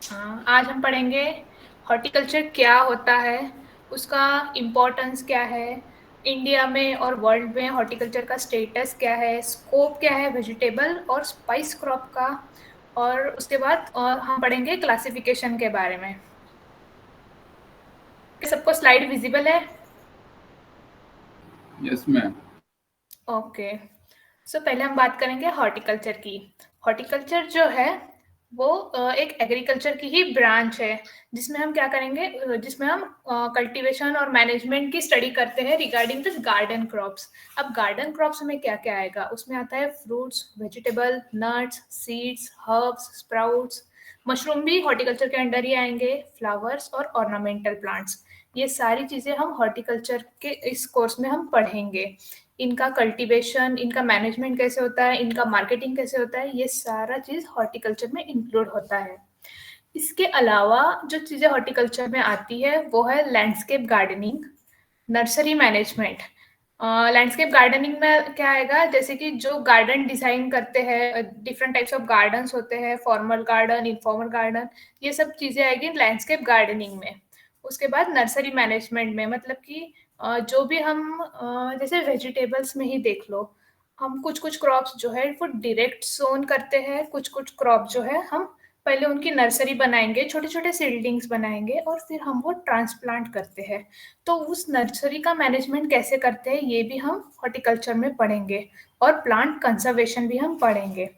हाँ, आज हम पढ़ेंगे हॉर्टिकल्चर क्या होता है, उसका इम्पोर्टेंस क्या है, इंडिया में और वर्ल्ड में हॉर्टिकल्चर का स्टेटस क्या है, स्कोप क्या है वेजिटेबल और स्पाइस क्रॉप का, और उसके बाद हम पढ़ेंगे क्लासिफिकेशन के बारे में। सबको स्लाइड विजिबल है? Yes ma'am. ओके। सो पहले हम बात करेंगे हॉर्टिकल्चर की। हॉर्टिकल्चर जो है वो एक एग्रीकल्चर की ही ब्रांच है, जिसमें हम क्या करेंगे, जिसमें हम कल्टीवेशन और मैनेजमेंट की स्टडी करते हैं रिगार्डिंग द गार्डन क्रॉप्स। अब गार्डन क्रॉप्स में क्या क्या आएगा, उसमें आता है fruits, vegetable, nuts, seeds, herbs, sprouts. Mushroom भी हॉर्टिकल्चर के अंडर ही आएंगे, फ्लावर्स और ऑर्नामेंटल प्लांट्स। ये सारी चीजें हम हॉर्टिकल्चर के इस कोर्स में हम पढ़ेंगे। इनका कल्टीवेशन, इनका मैनेजमेंट कैसे होता है, इनका मार्केटिंग कैसे होता है, ये सारा चीज हॉर्टिकल्चर में इंक्लूड होता है। इसके अलावा जो चीजें हॉर्टिकल्चर में आती है वो है landscape gardening, nursery management. Landscape gardening में क्या आएगा, जैसे कि जो गार्डन डिजाइन करते हैं, डिफरेंट टाइप्स ऑफ गार्डन्स होते हैं, फॉर्मल गार्डन, इनफॉर्मल गार्डन, ये सब चीजें आएगी लैंडस्केप गार्डनिंग में। उसके बाद नर्सरी मैनेजमेंट में, मतलब कि जो भी हम जैसे वेजिटेबल्स में ही देख लो, हम कुछ कुछ क्रॉप्स जो है वो डायरेक्ट सोन करते हैं, कुछ कुछ क्रॉप जो है हम पहले उनकी नर्सरी बनाएंगे, छोटे छोटे सीडलिंग्स बनाएंगे और फिर हम वो ट्रांसप्लांट करते हैं। तो उस नर्सरी का मैनेजमेंट कैसे करते हैं ये भी हम हॉर्टिकल्चर में पढ़ेंगे, और प्लांट कंजर्वेशन भी हम पढ़ेंगे।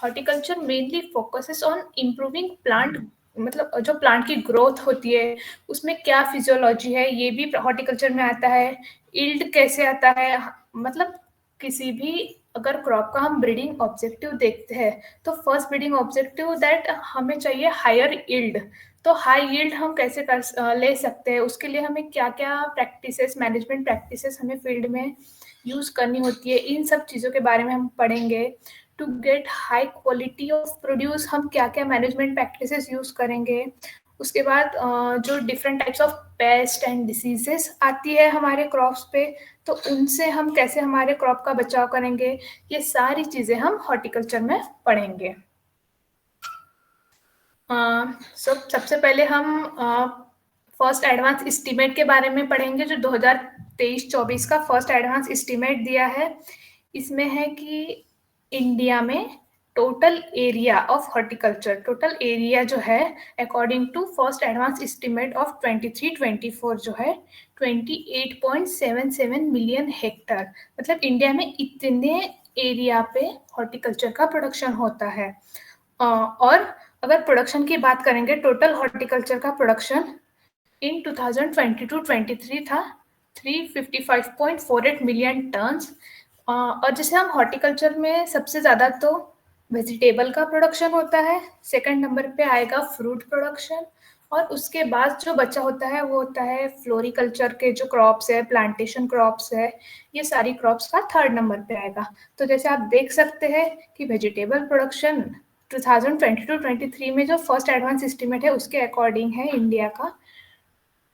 Horticulture mainly focuses on improving plant, मतलब जो प्लांट की ग्रोथ होती है उसमें क्या फिजियोलॉजी है ये भी हॉर्टिकल्चर में आता है। इल्ड कैसे आता है, मतलब किसी भी अगर क्रॉप का हम ब्रीडिंग ऑब्जेक्टिव देखते हैं तो फर्स्ट ब्रीडिंग ऑब्जेक्टिव दैट हमें चाहिए हायर इल्ड। तो हाई यील्ड हम कैसे ले सकते हैं, उसके लिए हमें क्या क्या प्रैक्टिसेस, मैनेजमेंट प्रैक्टिसेस हमें फील्ड में यूज करनी होती है, इन सब चीज़ों के बारे में हम पढ़ेंगे। To get high quality of produce हम क्या क्या मैनेजमेंट प्रैक्टिसेस यूज करेंगे। उसके बाद जो different types of paste and diseases आती है हमारे क्रॉप्स पे, तो उनसे हम कैसे हमारे क्रॉप का बचाव करेंगे, ये सारी चीज़ें हम हॉर्टिकल्चर में पढ़ेंगे। सबसे पहले हम फर्स्ट एडवांस एस्टीमेट के बारे में पढ़ेंगे, जो 2023-24 का फर्स्ट एडवांस एस्टीमेट दिया है। इसमें है कि इंडिया में total area of horticulture, total area जो है according to first advance estimate of 23-24 जो है 28.77 मिलियन हेक्टर। मतलब इंडिया में इतने एरिया पे हॉर्टिकल्चर का प्रोडक्शन होता है। और अगर प्रोडक्शन की बात करेंगे, टोटल हॉर्टिकल्चर का प्रोडक्शन इन 2022-23 था 355.48 मिलियन टन्स। और जैसे हम हॉर्टिकल्चर में सबसे ज़्यादा तो वेजिटेबल का प्रोडक्शन होता है, सेकंड नंबर पे आएगा फ्रूट प्रोडक्शन, और उसके बाद जो बचा होता है वो होता है फ्लोरिकल्चर के जो क्रॉप्स है, प्लांटेशन क्रॉप्स है, ये सारी क्रॉप्स का थर्ड नंबर पे आएगा। तो जैसे आप देख सकते हैं कि वेजिटेबल प्रोडक्शन 2022-23 में जो फर्स्ट एडवांस एस्टीमेट है उसके अकॉर्डिंग है इंडिया का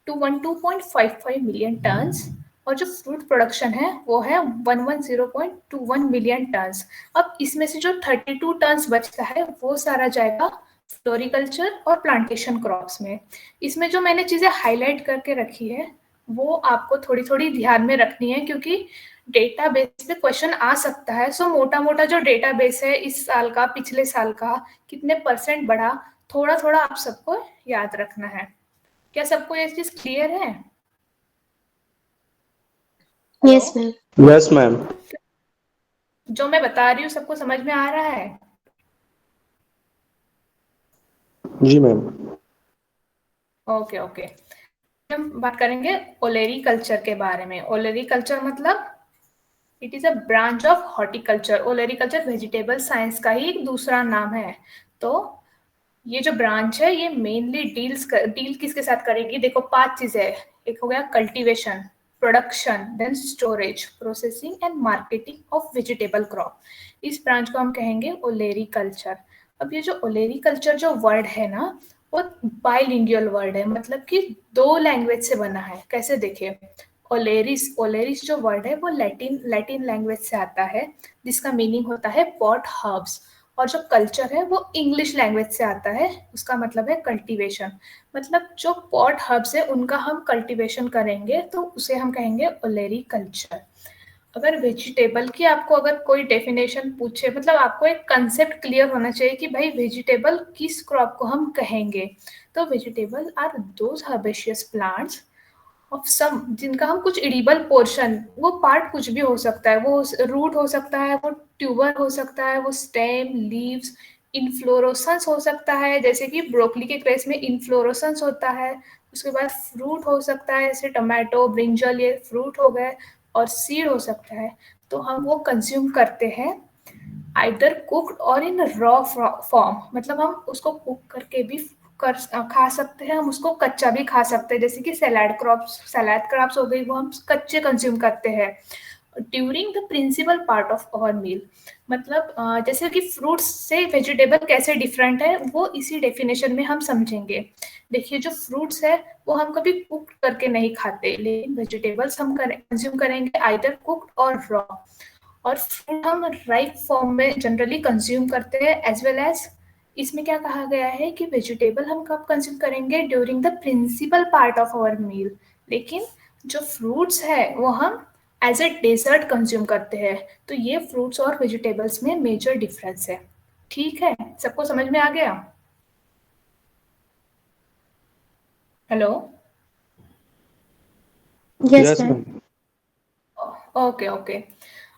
212.55 मिलियन टन्स, और जो फ्रूट प्रोडक्शन है वो है 110.21 मिलियन टन्स। अब इसमें से जो 32 टन्स बचता है वो सारा जाएगा फ्लोरिकल्चर और प्लांटेशन क्रॉप्स में। इसमें जो मैंने चीजें हाईलाइट करके रखी है वो आपको थोड़ी थोड़ी ध्यान में रखनी है, क्योंकि डेटा बेस पे क्वेश्चन आ सकता है। सो मोटा मोटा जो डेटा बेस है इस साल का, पिछले साल का, कितने परसेंट बढ़ा, थोड़ा थोड़ा आप सबको याद रखना है। क्या सबको ये चीज क्लियर है? Hello? Yes ma'am. Yes ma'am. जो मैं बता रही हूँ सबको समझ में आ रहा है? जी मैम। Okay okay. हम बात करेंगे ओलेरी कल्चर के बारे में। ओलेरी कल्चर मतलब it is a branch of horticulture. ओलेरी culture vegetable science का ही एक दूसरा नाम है। तो ये जो ब्रांच है ये मेनली डील किसके साथ करेगी, देखो 5 चीजें है। एक हो गया cultivation, production, then storage, processing and marketing of vegetable crop. इस ब्रांच को हम कहेंगे ओलेरी कल्चर। अब ये जो ओलेरी कल्चर जो वर्ड है ना, वो बाइलिंगुअल वर्ड है, मतलब कि 2 लैंग्वेज से बना है। कैसे देखे, ओलेरिस, ओलेरिस जो वर्ड है वो लैटिन लैंग्वेज से आता है, जिसका मीनिंग होता है पॉट हर्ब्स। और जो कल्चर है वो इंग्लिश लैंग्वेज से आता है, उसका मतलब है कल्टीवेशन। मतलब जो पॉट हब्स है उनका हम कल्टीवेशन करेंगे तो उसे हम कहेंगे ओलेरी कल्चर। अगर वेजिटेबल की आपको अगर कोई डेफिनेशन पूछे, मतलब आपको एक कंसेप्ट क्लियर होना चाहिए कि भाई वेजिटेबल किस क्रॉप को हम कहेंगे, तो vegetable are those herbaceous plants of some, जिनका हम कुछ एडिबल पोर्शन, वो पार्ट कुछ भी हो सकता है, वो रूट हो सकता है, वो ट्यूबर हो सकता है, वो स्टेम, लीव्स, इन्फ्लोरोसेंस हो सकता है, जैसे कि ब्रोकली के केस में इन्फ्लोरोसेंस होता है। उसके बाद फ्रूट हो सकता है, जैसे टमाटो, ब्रिंजल, ये फ्रूट हो गए, और सीड हो सकता है। तो हम वो कंज्यूम करते हैं आइदर कुक्ड और इन रॉ फॉर्म, मतलब हम उसको कुक करके भी कर खा सकते हैं, हम उसको कच्चा भी खा सकते हैं, जैसे कि सलाद क्रॉप्स हो गई, वो हम कच्चे कंज्यूम करते हैं during the principal part of our meal. मतलब जैसे कि फ्रूट्स से वेजिटेबल कैसे डिफरेंट है वो इसी डेफिनेशन में हम समझेंगे। देखिए जो फ्रूट्स है वो हम कभी कुक करके नहीं खाते, लेकिन वेजिटेबल्स हम कंज्यूम करेंगे आइदर कुक्ड और रॉ। और फ्रूट हम राइप फॉर्म में जनरली कंज्यूम करते हैं, एज वेल एज इसमें क्या कहा गया है कि वेजिटेबल हम कब कंज्यूम करेंगे, during the principal part of our meal. लेकिन जो फ्रूट्स है वो हम एज ए डेजर्ट कंज्यूम करते हैं। तो ये फ्रूट्स और वेजिटेबल्स में मेजर डिफरेंस है। ठीक है, सबको समझ में आ गया? Hello. Yes, yes ma'am. Ma'am. Okay okay.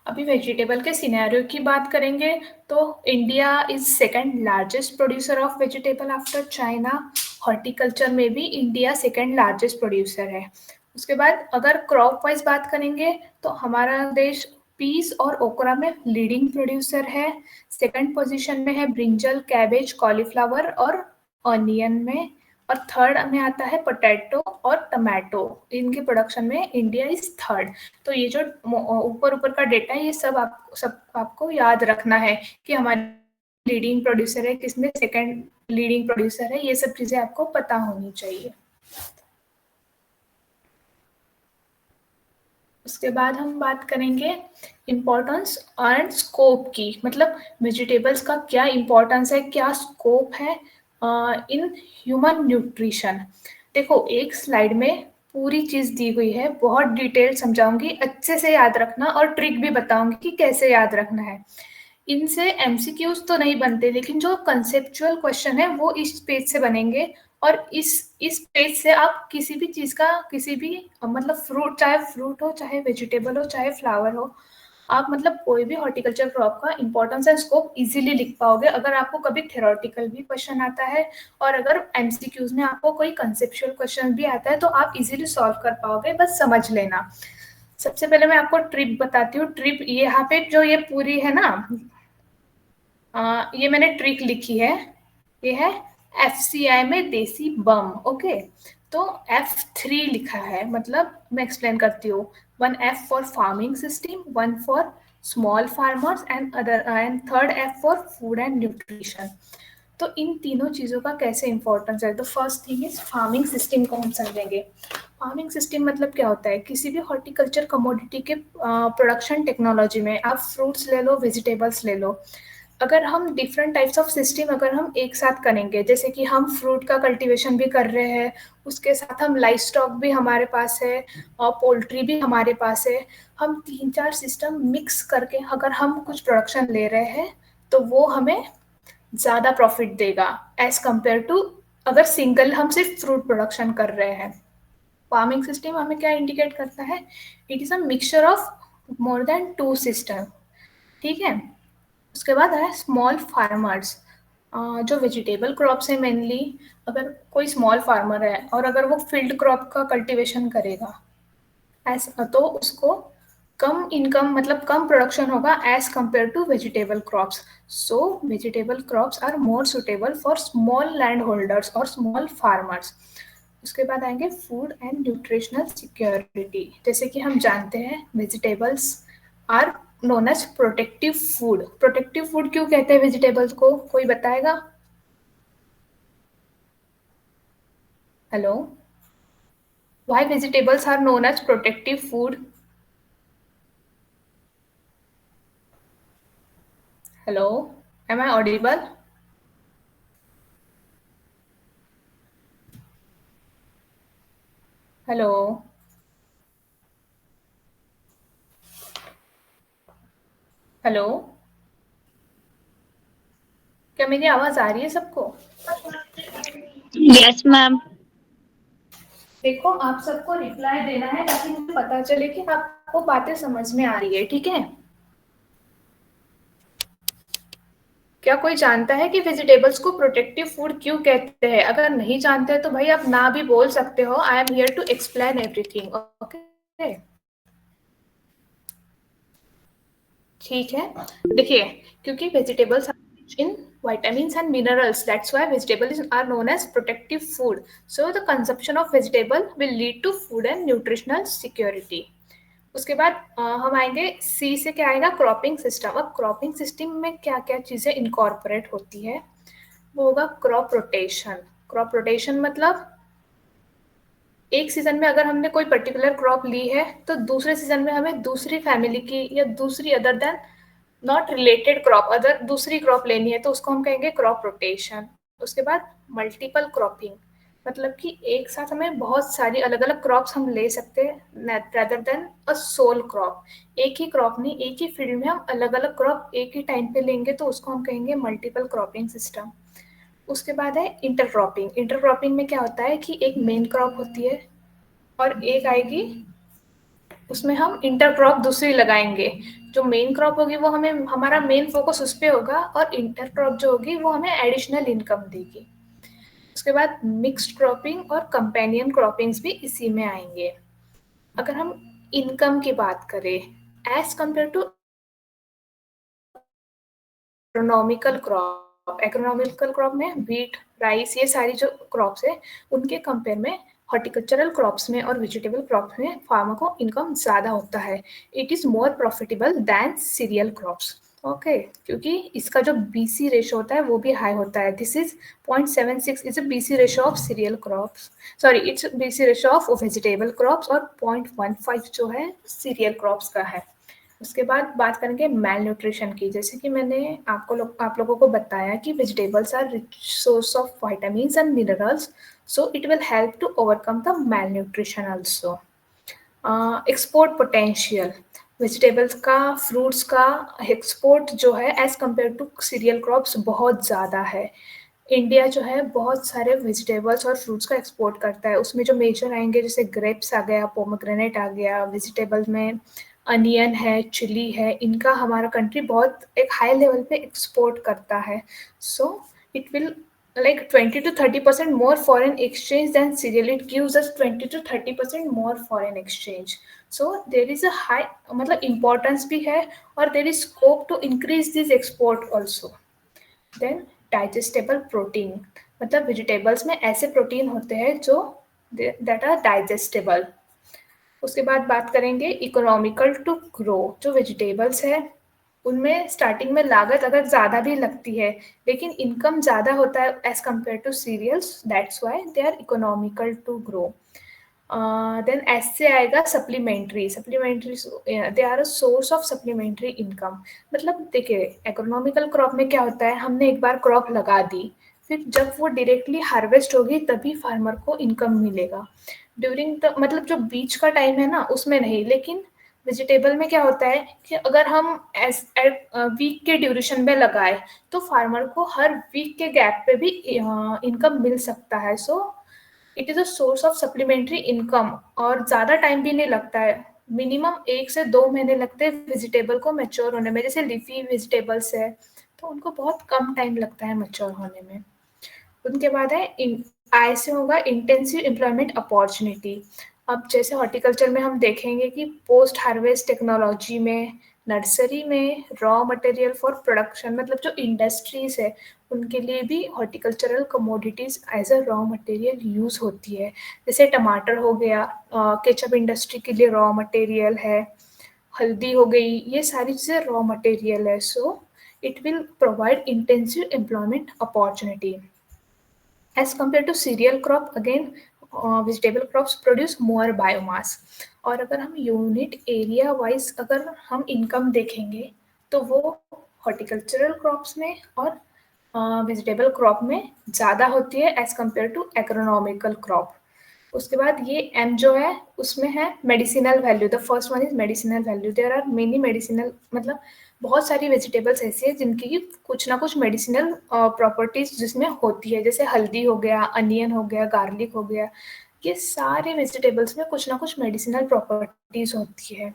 अभी वेजिटेबल के सिनेरियो की बात करेंगे तो India is second largest producer of vegetable after China. Horticulture में भी इंडिया सेकंड लार्जेस्ट प्रोड्यूसर है। उसके बाद अगर क्रॉप वाइज बात करेंगे तो हमारा देश पीस और ओकरा में लीडिंग प्रोड्यूसर है। सेकंड पोजीशन में है ब्रिंजल, कैबेज, कॉलीफ्लावर और ऑनियन में। और थर्ड में आता है पोटैटो और टमाटो, इनके प्रोडक्शन में इंडिया इज थर्ड। तो ये जो ऊपर ऊपर का डेटा है ये सब आपको याद रखना है कि हमारे लीडिंग प्रोड्यूसर है, किसमें सेकंड लीडिंग प्रोड्यूसर है, ये सब चीजें आपको पता होनी चाहिए। उसके बाद हम बात करेंगे इम्पोर्टेंस एंड स्कोप की, मतलब वेजिटेबल्स का क्या इम्पोर्टेंस है, क्या स्कोप है इन ह्यूमन न्यूट्रिशन। देखो एक स्लाइड में पूरी चीज दी हुई है, बहुत डिटेल समझाऊंगी, अच्छे से याद रखना और ट्रिक भी बताऊंगी कि कैसे याद रखना है। इनसे एमसीक्यूज तो नहीं बनते, लेकिन जो कंसेप्चुअल क्वेश्चन है वो इस पेज से बनेंगे। और इस पेज से आप किसी भी चीज का, किसी भी मतलब फ्रूट, चाहे फ्रूट हो, चाहे वेजिटेबल हो, चाहे फ्लावर हो, आप मतलब कोई भी हॉर्टिकल्चर क्रॉप का इंपॉर्टेंस एंड स्कोप इजीली लिख पाओगे अगर आपको कभी थ्योरेटिकल भी क्वेश्चन आता है, और अगर एमसीक्यूज में आपको कोई कंसेप्चुअल क्वेश्चन भी आता है तो आप इजीली सॉल्व कर पाओगे, बस समझ लेना। सबसे पहले मैं आपको ट्रिप बताती हूँ। ट्रिप ये यहाँ पे जो ये पूरी है ना, ये मैंने ट्रिक लिखी है, ये है FCI में देसी बम। ओके, तो F3 लिखा है, मतलब मैं एक्सप्लेन करती हूँ। 1 F for farming system, 1 for small farmers and other, and third F for food and nutrition. तो इन तीनों चीजों का कैसे इंपॉर्टेंस है, तो first thing is farming system को हम समझेंगे। फार्मिंग सिस्टम मतलब क्या होता है, किसी भी हॉर्टिकल्चर कमोडिटी के प्रोडक्शन टेक्नोलॉजी में, आप फ्रूट्स ले लो, वेजिटेबल्स ले लो, अगर हम डिफरेंट टाइप्स ऑफ सिस्टम अगर हम एक साथ करेंगे, जैसे कि हम फ्रूट का कल्टीवेशन भी कर रहे हैं, उसके साथ हम लाइफ स्टॉक भी हमारे पास है और पोल्ट्री भी हमारे पास है, हम 3-4 सिस्टम मिक्स करके अगर हम कुछ प्रोडक्शन ले रहे हैं तो वो हमें ज़्यादा प्रॉफिट देगा एज कंपेयर टू अगर सिंगल हम सिर्फ फ्रूट प्रोडक्शन कर रहे हैं। फार्मिंग सिस्टम हमें क्या इंडिकेट करता है, it is a mixture of more than 2 system. ठीक है, उसके बाद है स्मॉल फार्मर्स। जो वेजिटेबल क्रॉप्स है मेनली, अगर कोई स्मॉल फार्मर है और अगर वो फील्ड क्रॉप का कल्टीवेशन करेगा ऐसा, तो उसको कम इनकम, मतलब कम प्रोडक्शन होगा as compare to vegetable crops. So vegetable crops are more suitable for small land holders और स्मॉल फार्मर्स। उसके बाद आएंगे फूड एंड न्यूट्रिशनल सिक्योरिटी। जैसे कि हम जानते हैं vegetables are known as protective food. Protective food क्यों कहते हैं वेजिटेबल्स को, कोई बताएगा? Hello, why vegetables are known as protective food? Hello. Am I audible? Hello, hello, क्या मेरी आवाज आ रही है सबको? Yes ma'am. देखो, आप सबको रिप्लाई देना है ताकि मुझे पता चले कि आपको बातें समझ में आ रही है, ठीक है? क्या कोई जानता है कि वेजिटेबल्स को प्रोटेक्टिव फूड क्यों कहते हैं? अगर नहीं जानते हैं तो भाई आप ना भी बोल सकते हो। I am here to explain everything, okay? ठीक है, देखिए, क्योंकि vegetables in vitamins and minerals, that's why vegetables are known as protective food. So the consumption of vegetable will lead to food and nutritional security. उसके बाद हम आएंगे सी से, क्या आएगा? Cropping system. अब क्रॉपिंग सिस्टम में क्या क्या चीजें इनकॉर्पोरेट होती है? वो होगा क्रॉप रोटेशन। क्रॉप रोटेशन मतलब एक सीजन में अगर हमने कोई पर्टिकुलर क्रॉप ली है तो दूसरे सीजन में हमें दूसरी फैमिली की या दूसरी other than not related crop, other दूसरी क्रॉप लेनी है तो उसको हम कहेंगे क्रॉप रोटेशन। उसके बाद मल्टीपल क्रॉपिंग, मतलब कि एक साथ हमें बहुत सारी अलग अलग क्रॉप्स हम ले सकते हैं rather than a soul crop. एक ही क्रॉप नहीं, एक ही फील्ड में हम अलग अलग क्रॉप एक ही टाइम पे लेंगे तो उसको हम कहेंगे मल्टीपल क्रॉपिंग सिस्टम। उसके बाद है इंटरक्रॉपिंग। इंटरक्रॉपिंग में क्या होता है कि एक मेन क्रॉप होती है और एक आएगी, उसमें हम इंटरक्रॉप दूसरी लगाएंगे। जो मेन क्रॉप होगी वो हमें, हमारा मेन फोकस उस पर होगा, और इंटरक्रॉप जो होगी वो हमें एडिशनल इनकम देगी। उसके बाद मिक्स्ड क्रॉपिंग और कंपेनियन क्रॉपिंग्स भी इसी में आएंगे। अगर हम इनकम की बात करें as compare to agronomical crop, agronomical crop में व्हीट, राइस, ये सारी जो क्रॉप्स है उनके कंपेयर में हॉर्टिकल्चरल क्रॉप्स में और वेजिटेबल क्रॉप्स में फार्मर को इनकम ज़्यादा होता है। It is more profitable than cereal crops, okay? क्योंकि इसका जो बीसी रेशो होता है वो भी हाई होता है। This is 0.76 is a BC ratio of cereal crops, sorry it's BC ratio of vegetable crops, और 0.15 जो है सीरियल क्रॉप्स का है। उसके बाद बात करेंगे मेल न्यूट्रिशन की। जैसे कि मैंने आप लोगों को बताया कि vegetables are rich source of vitamins and minerals, so it will help to overcome the malnutrition also. Export potential, vegetables का, फ्रूट्स का एक्सपोर्ट जो है as compare to cereal crops बहुत ज़्यादा है। इंडिया जो है बहुत सारे वेजिटेबल्स और फ्रूट्स का एक्सपोर्ट करता है। उसमें जो मेजर आएंगे जैसे ग्रेप्स आ गया, पोमोग्रेनेट आ गया, वेजिटेबल में अनियन है, चिली है, इनका हमारा कंट्री बहुत एक हाई लेवल पे एक्सपोर्ट करता है। So it will like 20 to 30% more foreign exchange than cereal. It gives us 20 to 30% more foreign exchange. So there is a high, मतलब importance भी है, और there is scope to increase this export also. Then digestible protein, मतलब vegetables में ऐसे protein होते हैं जो दैट आर डाइजेस्टेबल। उसके बाद बात करेंगे इकोनॉमिकल टू ग्रो। जो वेजिटेबल्स है उनमें स्टार्टिंग में लागत अगर ज़्यादा भी लगती है लेकिन इनकम ज़्यादा होता है as compare to cereals, that's why they are economical to grow. Then S से आएगा supplementary. Supplementary they are a source of supplementary income. मतलब देखिए, इकोनॉमिकल क्रॉप में क्या होता है, हमने एक बार क्रॉप लगा दी, फिर जब वो डायरेक्टली हार्वेस्ट होगी तभी फार्मर को इनकम मिलेगा। ड्यूरिंग द, मतलब जो बीच का टाइम है ना उसमें नहीं। लेकिन वेजिटेबल में क्या होता है कि अगर हम वीक के ड्यूरेशन में लगाए तो फार्मर को हर वीक के गैप पे भी इनकम मिल सकता है। So it is a source of supplementary income, और ज़्यादा टाइम भी नहीं लगता है। मिनिमम 1 से 2 महीने लगते हैं वेजिटेबल को मैच्योर होने में। जैसे लीफी वेजिटेबल्स है तो उनको बहुत कम टाइम लगता है मैच्योर होने में। उनके बाद है आई से होगा इंटेंसिव एम्प्लॉयमेंट अपॉर्चुनिटी। अब जैसे हॉर्टिकल्चर में हम देखेंगे कि पोस्ट हार्वेस्ट टेक्नोलॉजी में, नर्सरी में, रॉ मटेरियल फॉर प्रोडक्शन, मतलब जो इंडस्ट्रीज है उनके लिए भी horticultural commodities as a raw material use होती है। जैसे टमाटर हो गया, केचप इंडस्ट्री के लिए रॉ मटेरियल है, हल्दी हो गई, ये सारी चीज़ें रॉ मटेरियल है। So it will provide intensive employment opportunity as compare to cereal crop. Again vegetable crops produce more biomass. और अगर हम यूनिट एरिया वाइज अगर हम इनकम देखेंगे तो वो हॉर्टिकल्चरल क्रॉप्स में और वेजिटेबल क्रॉप में ज़्यादा होती है as compare to agronomical crop. उसके बाद ये एम जो है उसमें है medicinal value. The first one is medicinal value. There are many medicinal, मतलब बहुत सारी वेजिटेबल्स ऐसी है जिनकी कुछ ना कुछ मेडिसिनल प्रॉपर्टीज जिसमें होती है, जैसे हल्दी हो गया, अनियन हो गया, गार्लिक हो गया। ये सारे वेजिटेबल्स में कुछ ना कुछ मेडिसिनल प्रॉपर्टीज होती है।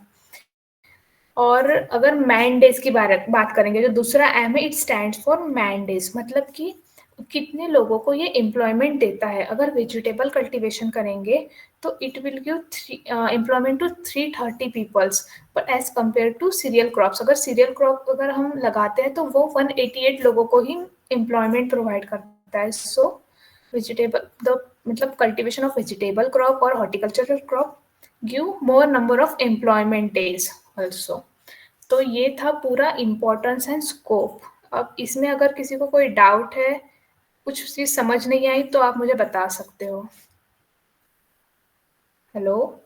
और अगर मैंडेज की बात करेंगे, जो दूसरा एम है, इट स्टैंड्स फॉर मैंडेज, मतलब कि कितने लोगों को ये एम्प्लॉयमेंट देता है। अगर वेजिटेबल कल्टीवेशन करेंगे तो it will give employment to 330 peoples, but as compare to cereal crops, अगर सीरियल क्रॉप अगर हम लगाते हैं तो वो 188 लोगों को ही एम्प्लॉयमेंट प्रोवाइड करता है। सो वेजिटेबल द मतलब कल्टीवेशन ऑफ वेजिटेबल क्रॉप और horticultural crop give more number of employment days also. तो ये था पूरा इम्पोर्टेंस एंड स्कोप। अब इसमें अगर किसी को कोई डाउट है, कुछ चीज समझ नहीं आई, तो आप मुझे बता सकते हो। हेलो,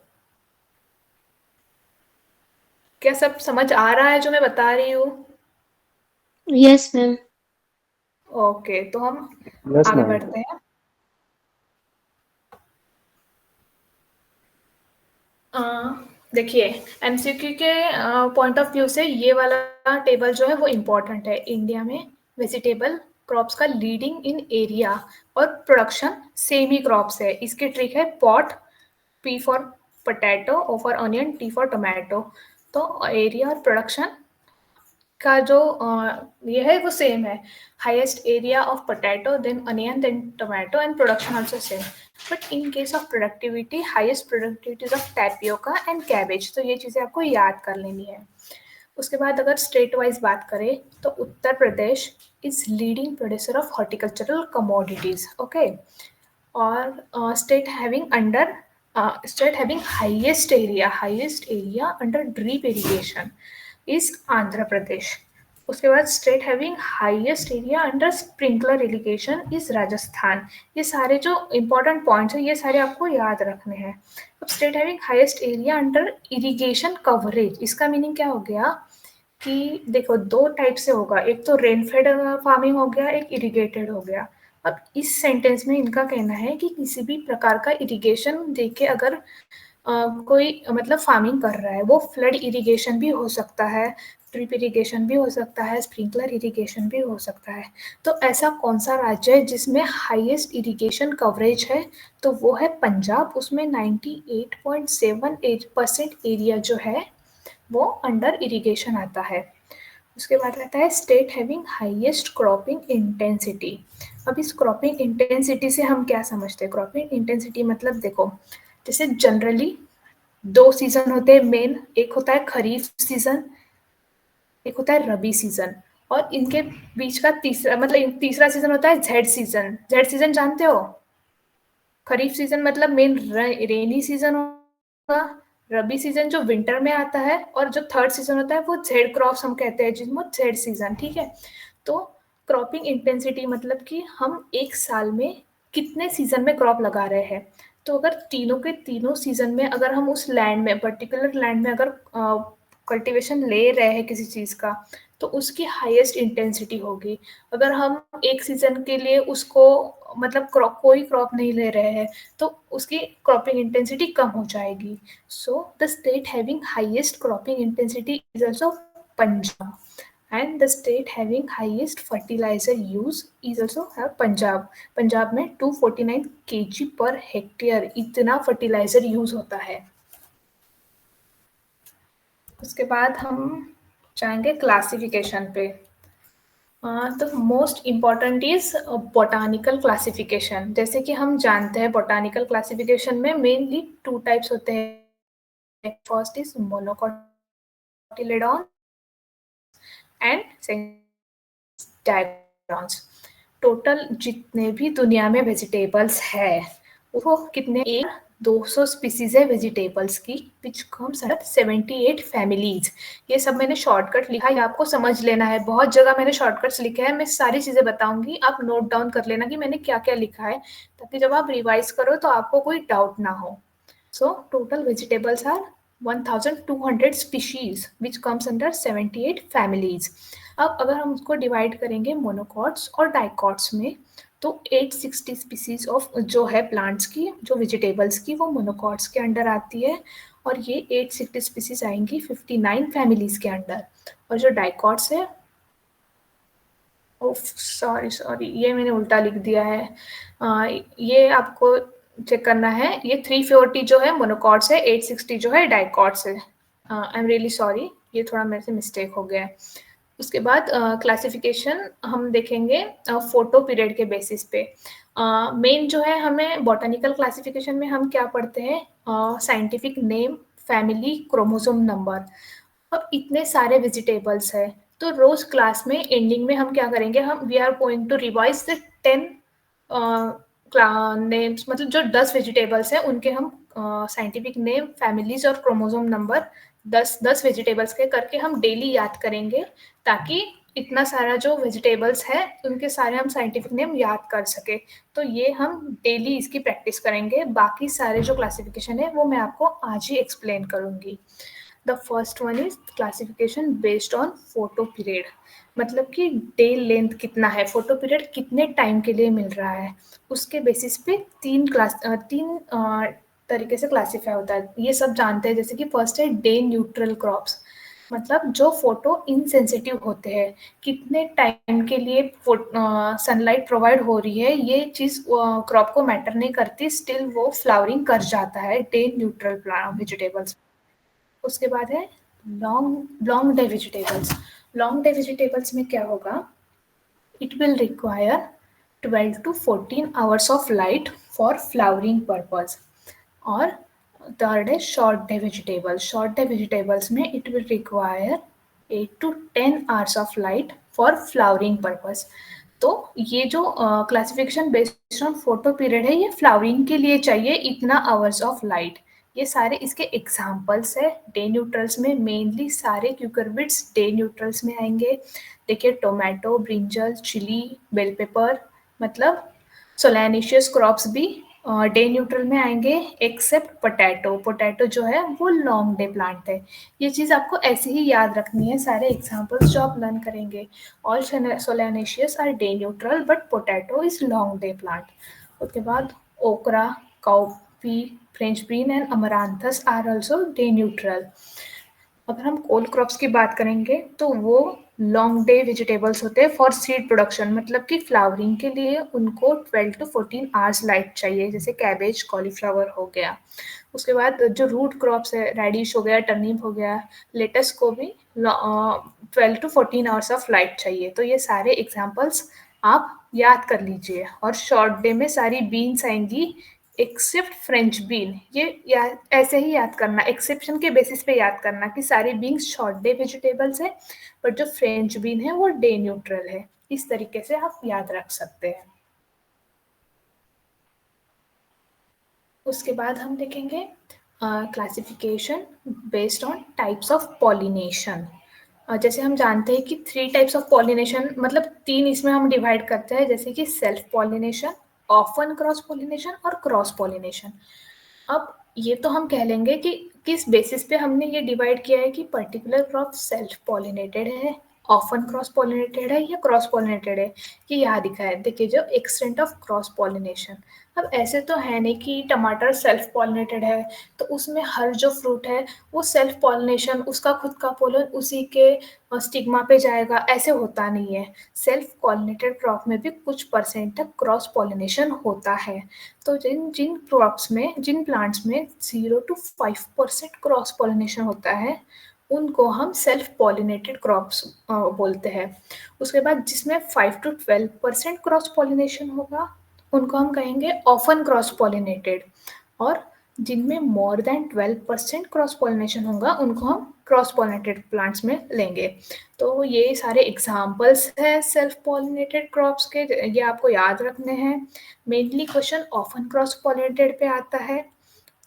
क्या सब समझ आ रहा है जो मैं बता रही हूँ? Yes ma'am. ओके, तो हम यस आगे मैम। बढ़ते हैं। देखिए, एमसीक्यू के पॉइंट ऑफ व्यू से ये वाला टेबल जो है वो इम्पोर्टेंट है। इंडिया में वेजिटेबल क्रॉप्स का लीडिंग इन एरिया और प्रोडक्शन सेम ही क्रॉप्स है। इसकी ट्रिक है pot, P for potato, O for onion, T for tomato. तो एरिया और प्रोडक्शन का जो ये है वो सेम है। Highest area of potato, then onion, then tomato, and production also same. But in case of productivity, highest productivity of tapioca and cabbage. तो ये चीज़ें आपको याद कर लेनी है। उसके बाद अगर स्टेट वाइज बात करें तो Uttar Pradesh is leading producer of horticultural commodities. Okay, और state having highest area under drip irrigation is Andhra Pradesh. उसके बाद state having highest area under sprinkler irrigation is Rajasthan. ये सारे जो इंपॉर्टेंट पॉइंट्स हैं ये सारे आपको याद रखने हैं। अब state having highest area under irrigation coverage, इसका मीनिंग क्या हो गया कि देखो दो टाइप से होगा, एक तो रेनफेड फार्मिंग हो गया, एक इरिगेटेड हो गया। अब इस सेंटेंस में इनका कहना है कि किसी भी प्रकार का इरिगेशन देके अगर कोई मतलब फार्मिंग कर रहा है, वो फ्लड इरिगेशन भी हो सकता है, ड्रिप इरिगेशन भी हो सकता है, स्प्रिंकलर इरिगेशन भी हो सकता है। तो ऐसा कौन सा राज्य है जिसमें हाईएस्ट इरिगेशन कवरेज है? तो वो है पंजाब। उसमें 98.78% एरिया जो है वो अंडर इरिगेशन आता है। उसके बाद आता है state having highest cropping intensity. अब इस क्रॉपिंग इंटेंसिटी से हम क्या समझते हैं? क्रॉपिंग इंटेंसिटी मतलब देखो, जैसे जनरली दो सीजन होते हैं मेन, एक होता है खरीफ सीजन, एक होता है रबी सीजन, और इनके बीच का तीसरा सीजन होता है जेड सीजन। जेड सीजन जानते हो? खरीफ सीजन मतलब मेन रेनी सीजन होगा, रबी सीजन जो विंटर में आता है, और जो थर्ड सीजन होता है वो जेड क्रॉप्स हम कहते हैं, जिसमें जेड सीजन। ठीक है, तो क्रॉपिंग इंटेंसिटी मतलब कि हम एक साल में कितने सीजन में क्रॉप लगा रहे हैं। तो अगर तीनों के तीनों सीजन में अगर हम उस लैंड में, पर्टिकुलर लैंड में अगर कल्टीवेशन ले रहे हैं किसी चीज़ का, तो उसकी हाईएस्ट इंटेंसिटी होगी। अगर हम एक सीजन के लिए उसको मतलब कोई क्रॉप नहीं ले रहे हैं तो उसकी क्रॉपिंग इंटेंसिटी कम हो जाएगी। So the state having highest cropping intensity is also Punjab, and the state having highest fertilizer use is also है पंजाब। पंजाब में 249 kg पर हेक्टेयर इतना फर्टिलाइजर यूज होता है। उसके बाद हम जाएंगे क्लासिफिकेशन पे। तो most important is botanical classification. जैसे कि हम जानते हैं बोटानिकल क्लासिफिकेशन में मेनली टू टाइप्स होते हैं। First is monocotyledon and dicotyledons. Total जितने भी दुनिया में वेजिटेबल्स है वो कितने? 200 स्पीसीज है वेजिटेबल्स की, विच कम्स अंडर 78 फैमिलीज। ये सब मैंने शॉर्टकट लिखा है, आपको समझ लेना है। बहुत जगह मैंने शॉर्टकट्स लिखे हैं, मैं सारी चीजें बताऊंगी, आप नोट डाउन कर लेना कि मैंने क्या क्या लिखा है, ताकि जब आप रिवाइज करो तो आपको कोई डाउट ना हो। So total vegetables are 1200 species which comes under 78 families. अब अगर हम उसको डिवाइड करेंगे मोनोकॉट्स और डाइकॉट्स में, तो 860 स्पीसीज ऑफ जो है प्लांट्स की, जो वेजिटेबल्स की, वो मोनोकॉट्स के अंडर आती है, और ये 860 स्पीसीज आएंगी 59 फैमिलीज के अंडर। और जो डाइकॉट्स है, सॉरी ये मैंने उल्टा लिख दिया है, ये आपको चेक करना है। ये 340 जो है मोनोकॉट्स है, 860 जो है डाइकॉट्स है। आई एम रियली सॉरी, ये थोड़ा मेरे से मिस्टेक हो गया है। उसके बाद क्लासिफिकेशन हम देखेंगे फोटो पीरियड के बेसिस पे। मेन जो है, हमें बॉटनिकल क्लासिफिकेशन में हम क्या पढ़ते हैं, scientific name, family, chromosome number. अब इतने सारे वेजिटेबल्स है, तो रोज क्लास में एंडिंग में हम क्या करेंगे, हम we are going to revise the 10 names, मतलब जो 10 वेजिटेबल्स हैं उनके हम साइंटिफिक नेम, फैमिलीज और क्रोमोसोम नंबर 10 वेजिटेबल्स के करके हम डेली याद करेंगे, ताकि इतना सारा जो वेजिटेबल्स है उनके सारे हम साइंटिफिक नेम याद कर सके। तो ये हम डेली इसकी प्रैक्टिस करेंगे। बाकी सारे जो क्लासिफिकेशन है वो मैं आपको आज ही एक्सप्लेन करूंगी। The first one is classification based on photo period, मतलब कि डे लेंथ कितना है, फोटो पीरियड कितने टाइम के लिए मिल रहा है, उसके बेसिस पे तीन तरीके से क्लासीफाई होता है। ये सब जानते हैं। जैसे कि फर्स्ट है डे न्यूट्रल क्रॉप्स, मतलब जो फोटो इनसेंसिटिव होते हैं, कितने टाइम के लिए सनलाइट प्रोवाइड हो रही है, ये चीज क्रॉप को मैटर नहीं करती, स्टिल वो फ्लावरिंग कर जाता है डे न्यूट्रल वेजिटेबल्स। उसके बाद है long day vegetables. Long day vegetables में क्या होगा, it will require 12 to 14 hours of light for flowering purpose. और थर्ड है short day vegetables. Short day vegetables में it will require 8 to 10 hours of light for flowering purpose. तो ये जो classification based on photoperiod है, ये flowering के लिए चाहिए इतना आवर्स ऑफ लाइट। ये सारे इसके एग्जाम्पल्स है। डे न्यूट्रल्स में मेनली सारे क्यूकरबिट्स डे न्यूट्रल्स में आएंगे। देखिए tomato, brinjal, chilli, bell pepper, मतलब सोलैनिशियस क्रॉप्स भी डे न्यूट्रल में आएंगे, एक्सेप्ट पोटैटो। पोटैटो जो है वो लॉन्ग डे प्लांट है। ये चीज़ आपको ऐसे ही याद रखनी है, सारे एग्जाम्पल्स जो आप लर्न करेंगे। All solanaceous are day neutral but potato is long day plant. उसके बाद okra, cowpea, French bean and amaranthus are also day neutral. अगर हम कोल क्रॉप्स की बात करेंगे तो वो लॉन्ग डे वेजिटेबल्स होते हैं फॉर सीड प्रोडक्शन, मतलब कि फ्लावरिंग के लिए उनको 12 to 14 आवर्स लाइट चाहिए, जैसे कैबेज, कॉलीफ्लावर हो गया। उसके बाद जो रूट क्रॉप्स है, रेडिश हो गया, टर्निप हो गया, लेटस को भी 12 to 14 आवर्स ऑफ लाइट चाहिए। तो ये सारे एग्जाम्पल्स आप याद कर लीजिए। और शॉर्ट डे में सारी बीन्स आएंगी एक्सेप्ट फ्रेंच बीन। ये ऐसे ही याद करना, एक्सेप्शन के बेसिस पे याद करना कि सारी बीन्स शॉर्ट डे वेजिटेबल्स है, बट जो फ्रेंच बीन है वो डे न्यूट्रल है। इस तरीके से आप याद रख सकते हैं। उसके बाद हम देखेंगे classification based on types of pollination. जैसे हम जानते हैं कि 3 टाइप्स ऑफ पॉलिनेशन, मतलब 3 इसमें हम डिवाइड करते हैं, जैसे कि self pollination, often cross pollination और क्रॉस पॉलिनेशन। अब ये तो हम कह लेंगे कि किस बेसिस पे हमने ये डिवाइड किया है कि पर्टिकुलर क्रॉप सेल्फ पॉलिनेटेड है, ऑफन क्रॉस पॉलिनेटेड है या क्रॉस पॉलिनेटेड है। ये यहाँ दिखा है, देखिए जो एक्सटेंट ऑफ क्रॉस पॉलिनेशन। अब ऐसे तो है नहीं कि टमाटर सेल्फ पॉलिनेटेड है तो उसमें हर जो फ्रूट है वो सेल्फ पॉलिनेशन, उसका खुद का पोलन उसी के स्टिग्मा पे जाएगा, ऐसे होता नहीं है। सेल्फ पॉलिनेटेड क्रॉप में भी कुछ परसेंट तक क्रॉस पॉलिनेशन होता है। तो जिन जिन क्रॉप्स में, जिन प्लांट्स में 0 to 5% क्रॉस पॉलिनेशन होता है, उनको हम सेल्फ पॉलिनेटेड क्रॉप्स बोलते हैं। उसके बाद जिसमें 5 to 12% क्रॉस पॉलिनेशन होगा उनको हम कहेंगे ऑफन क्रॉस पॉलिनेटेड, और जिनमें मोर देन 12% क्रॉस पॉलिनेशन होगा उनको हम क्रॉस पॉलिनेटेड प्लांट्स में लेंगे। तो ये सारे एग्जाम्पल्स हैं सेल्फ पॉलिनेटेड क्रॉप्स के, ये आपको याद रखने हैं। Mainly question often cross pollinated पे आता है,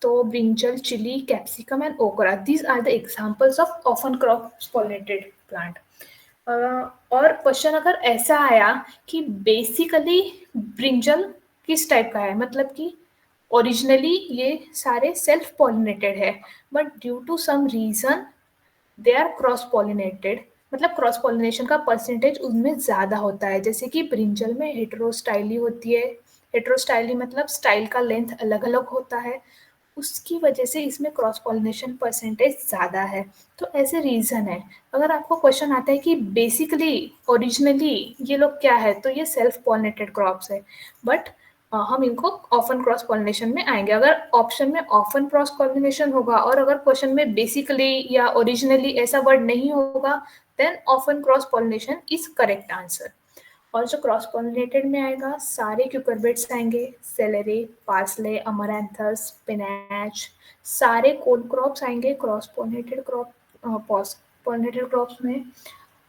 तो brinjal, chilli, capsicum and okra, these are the examples of often cross pollinated plant. और क्वेश्चन अगर ऐसा आया कि बेसिकली ब्रिंजल किस टाइप का है, मतलब कि ओरिजिनली ये सारे सेल्फ पॉलिनेटेड है, but due to some reason they are cross pollinated, मतलब क्रॉस पॉलिनेशन का परसेंटेज उनमें ज़्यादा होता है। जैसे कि ब्रिंजल में हेटेरोस्टाइली होती है, हेटेरोस्टाइली मतलब स्टाइल का लेंथ अलग अलग होता है, उसकी वजह से इसमें क्रॉस पॉलिनेशन परसेंटेज ज़्यादा है। तो ऐसे रीज़न है। अगर आपको क्वेश्चन आता है कि बेसिकली ओरिजिनली ये लोग क्या है, तो ये सेल्फ पॉलिनेटेड क्रॉप्स है, बट हम इनको ऑफन क्रॉस पॉलिनेशन में आएंगे। अगर ऑप्शन में ऑफन क्रॉस पॉलिनेशन होगा और अगर क्वेश्चन में बेसिकली या ओरिजिनली ऐसा वर्ड नहीं होगा, then often cross pollination is correct answer. और जो क्रॉस पॉलिनेटेड में आएगा सारे क्यूकरबिट्स आएंगे, सेलेरी, पार्सले, अमरैंथस, स्पिनैच, सारे कोल क्रॉप्स आएंगे क्रॉस पॉलिनेटेड क्रॉप्स में।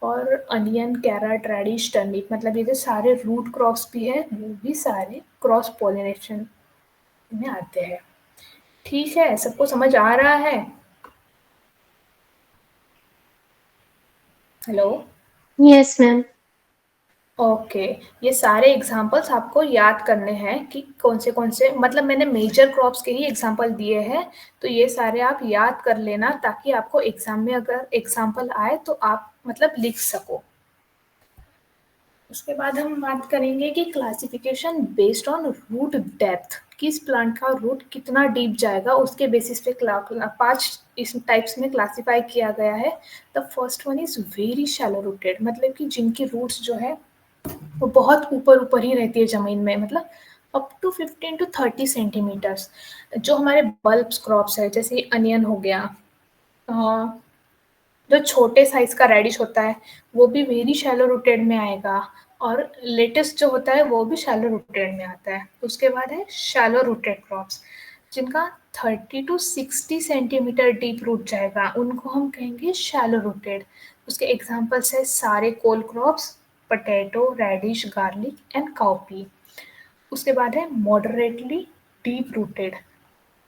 और अनियन, कैरेट, रेडिश, टर्निप, मतलब ये जो सारे रूट क्रॉप्स भी है वो भी सारे क्रॉस पॉलिनेशन में आते हैं। ठीक है, सबको समझ आ रहा है? हेलो। Yes, ma'am. ओके, ये सारे एग्जांपल्स आपको याद करने हैं कि कौन से, मतलब मैंने मेजर क्रॉप्स के ही एग्जांपल दिए हैं, तो ये सारे आप याद कर लेना ताकि आपको एग्जाम में अगर एग्जांपल आए तो आप मतलब लिख सको। उसके बाद हम बात करेंगे कि classification based on root depth, किस प्लांट का रूट कितना डीप जाएगा उसके बेसिस पे 5 इस टाइप्स में क्लासिफाई किया गया है। The first one is very shallow rooted, मतलब कि जिनकी रूट्स जो है वो बहुत ऊपर ऊपर ही रहती है जमीन में, मतलब अप टू 15 to 30 सेंटीमीटर्स। जो हमारे बल्ब क्रॉप्स है जैसे अनियन हो गया, जो छोटे साइज का रेडिश होता है वो भी वेरी शैलो रूटेड में आएगा, और लेटेस्ट जो होता है वो भी शैलो रूटेड में आता है। उसके बाद है शैलो रूटेड क्रॉप्स, जिनका 30 to 60 सेंटीमीटर डीप रूट जाएगा, उनको हम कहेंगे शैलो रूटेड। उसके एग्जांपल्स है सारे cole crops, potato, radish, garlic and cowpea. उसके बाद है मॉडरेटली डीप रूटेड,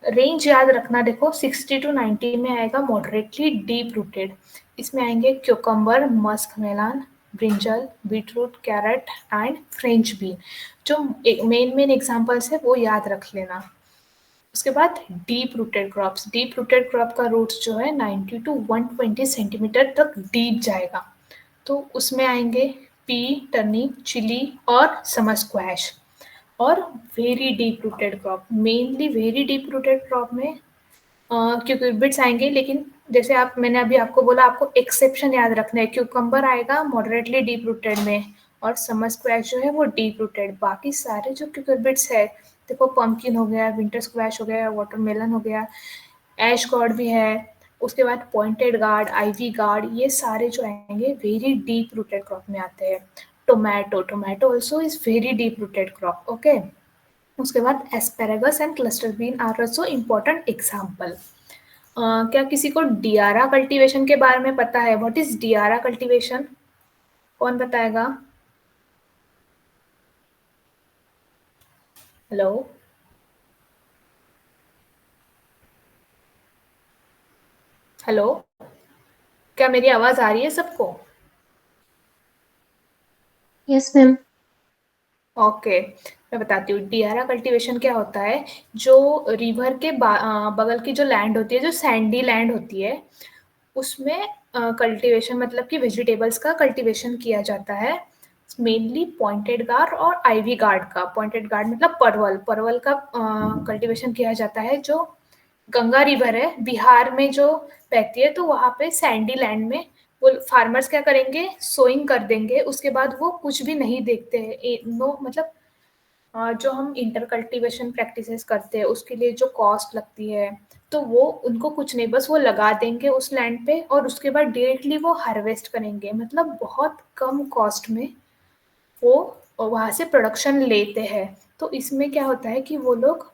रेंज याद रखना, देखो 60 to 90 में आएगा मॉडरेटली डीप रूटेड। इसमें आएंगे cucumber, musk melon, brinjal, beetroot, carrot and french bean. जो मेन एग्जांपल्स है वो याद रख लेना। उसके बाद deep rooted crops, deep rooted crop का रूट्स जो है 90 to 120 सेंटीमीटर तक डीप जाएगा, तो उसमें आएंगे पी, टर्निप, चिली और समर स्क्वैश। और very deep rooted crop, mainly very deep rooted crop में क्यूकम्बर्स आएंगे, लेकिन जैसे आप, मैंने अभी आपको बोला आपको एक्सेप्शन याद रखना है, क्यूकम्बर आएगा मॉडरेटली डीप रूटेड में, और समर स्क्वैश जो है वो डीप रूटेड। बाकी सारे जो क्यूकम्बर्स है, देखो पंपकिन हो गया, विंटर स्क्वैश हो गया, वाटरमेलन हो गया, ऐश गॉर्ड भी है, उसके बाद पॉइंटेड गार्ड, आईवी गार्ड, ये सारे जो आएंगे वेरी डीप रूटेड क्रॉप में आते हैं। Tomato, tomato also is very deep rooted crop. Okay, उसके बाद asparagus and cluster bean are also important example. क्या किसी को डियारा कल्टीवेशन के बारे में पता है? What is Diara cultivation? कौन बताएगा? हेलो। हेलो, क्या मेरी आवाज आ रही है सबको? Yes, ma'am. ओके, मैं बताती हूँ डियारा कल्टीवेशन क्या होता है। जो रिवर के बगल की जो लैंड होती है, जो सैंडी लैंड होती है, उसमें कल्टीवेशन मतलब कि वेजिटेबल्स का कल्टीवेशन किया जाता है। मेनली पॉइंटेड गार्ड और आईवी गार्ड का, पॉइंटेड गार्ड मतलब परवल, परवल का कल्टीवेशन किया जाता है। जो गंगा रिवर है बिहार में जो बहती है, तो वहाँ पे सैंडी लैंड में वो फार्मर्स क्या करेंगे, सोइंग कर देंगे, उसके बाद वो कुछ भी नहीं देखते हैं। नो मतलब जो हम इंटर कल्टीवेशन प्रैक्टिसेस करते हैं उसके लिए जो कॉस्ट लगती है, तो वो उनको कुछ नहीं, बस वो लगा देंगे उस लैंड पे और उसके बाद डायरेक्टली वो हार्वेस्ट करेंगे, मतलब बहुत कम कॉस्ट में वो वहाँ से प्रोडक्शन लेते हैं। तो इसमें क्या होता है कि वो लोग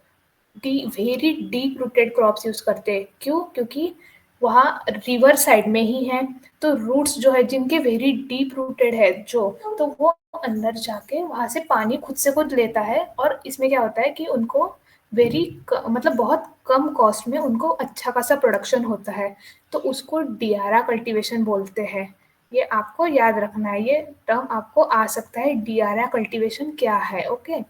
very deep rooted crops use करते हैं। क्यों? क्योंकि वहाँ रिवर साइड में ही है, तो रूट्स जो है जिनके वेरी डीप रूटेड है जो, तो वो अंदर जाके वहाँ से पानी खुद से खुद लेता है। और इसमें क्या होता है कि उनको मतलब बहुत कम कॉस्ट में उनको अच्छा खासा प्रोडक्शन होता है, तो उसको डियारा कल्टीवेशन बोलते हैं। ये आपको याद रखना है, ये टर्म आपको आ सकता है, डियारा कल्टीवेशन क्या है। ओके,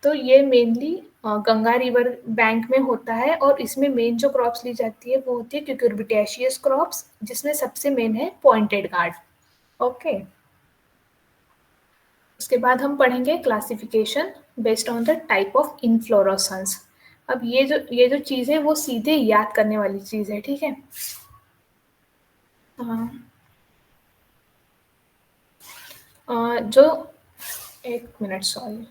तो ये मेनली गंगा रिवर बैंक में होता है और इसमें मेन जो क्रॉप्स ली जाती है वो होती है क्यूकुरबिटेशियस क्रॉप्स, जिसमें सबसे मेन है पॉइंटेड गार्ड। ओके, उसके बाद हम पढ़ेंगे classification based on the type of inflorescence. अब ये जो चीज़ है वो सीधे याद करने वाली चीज़ है, ठीक है। जो एक मिनट, सॉरी,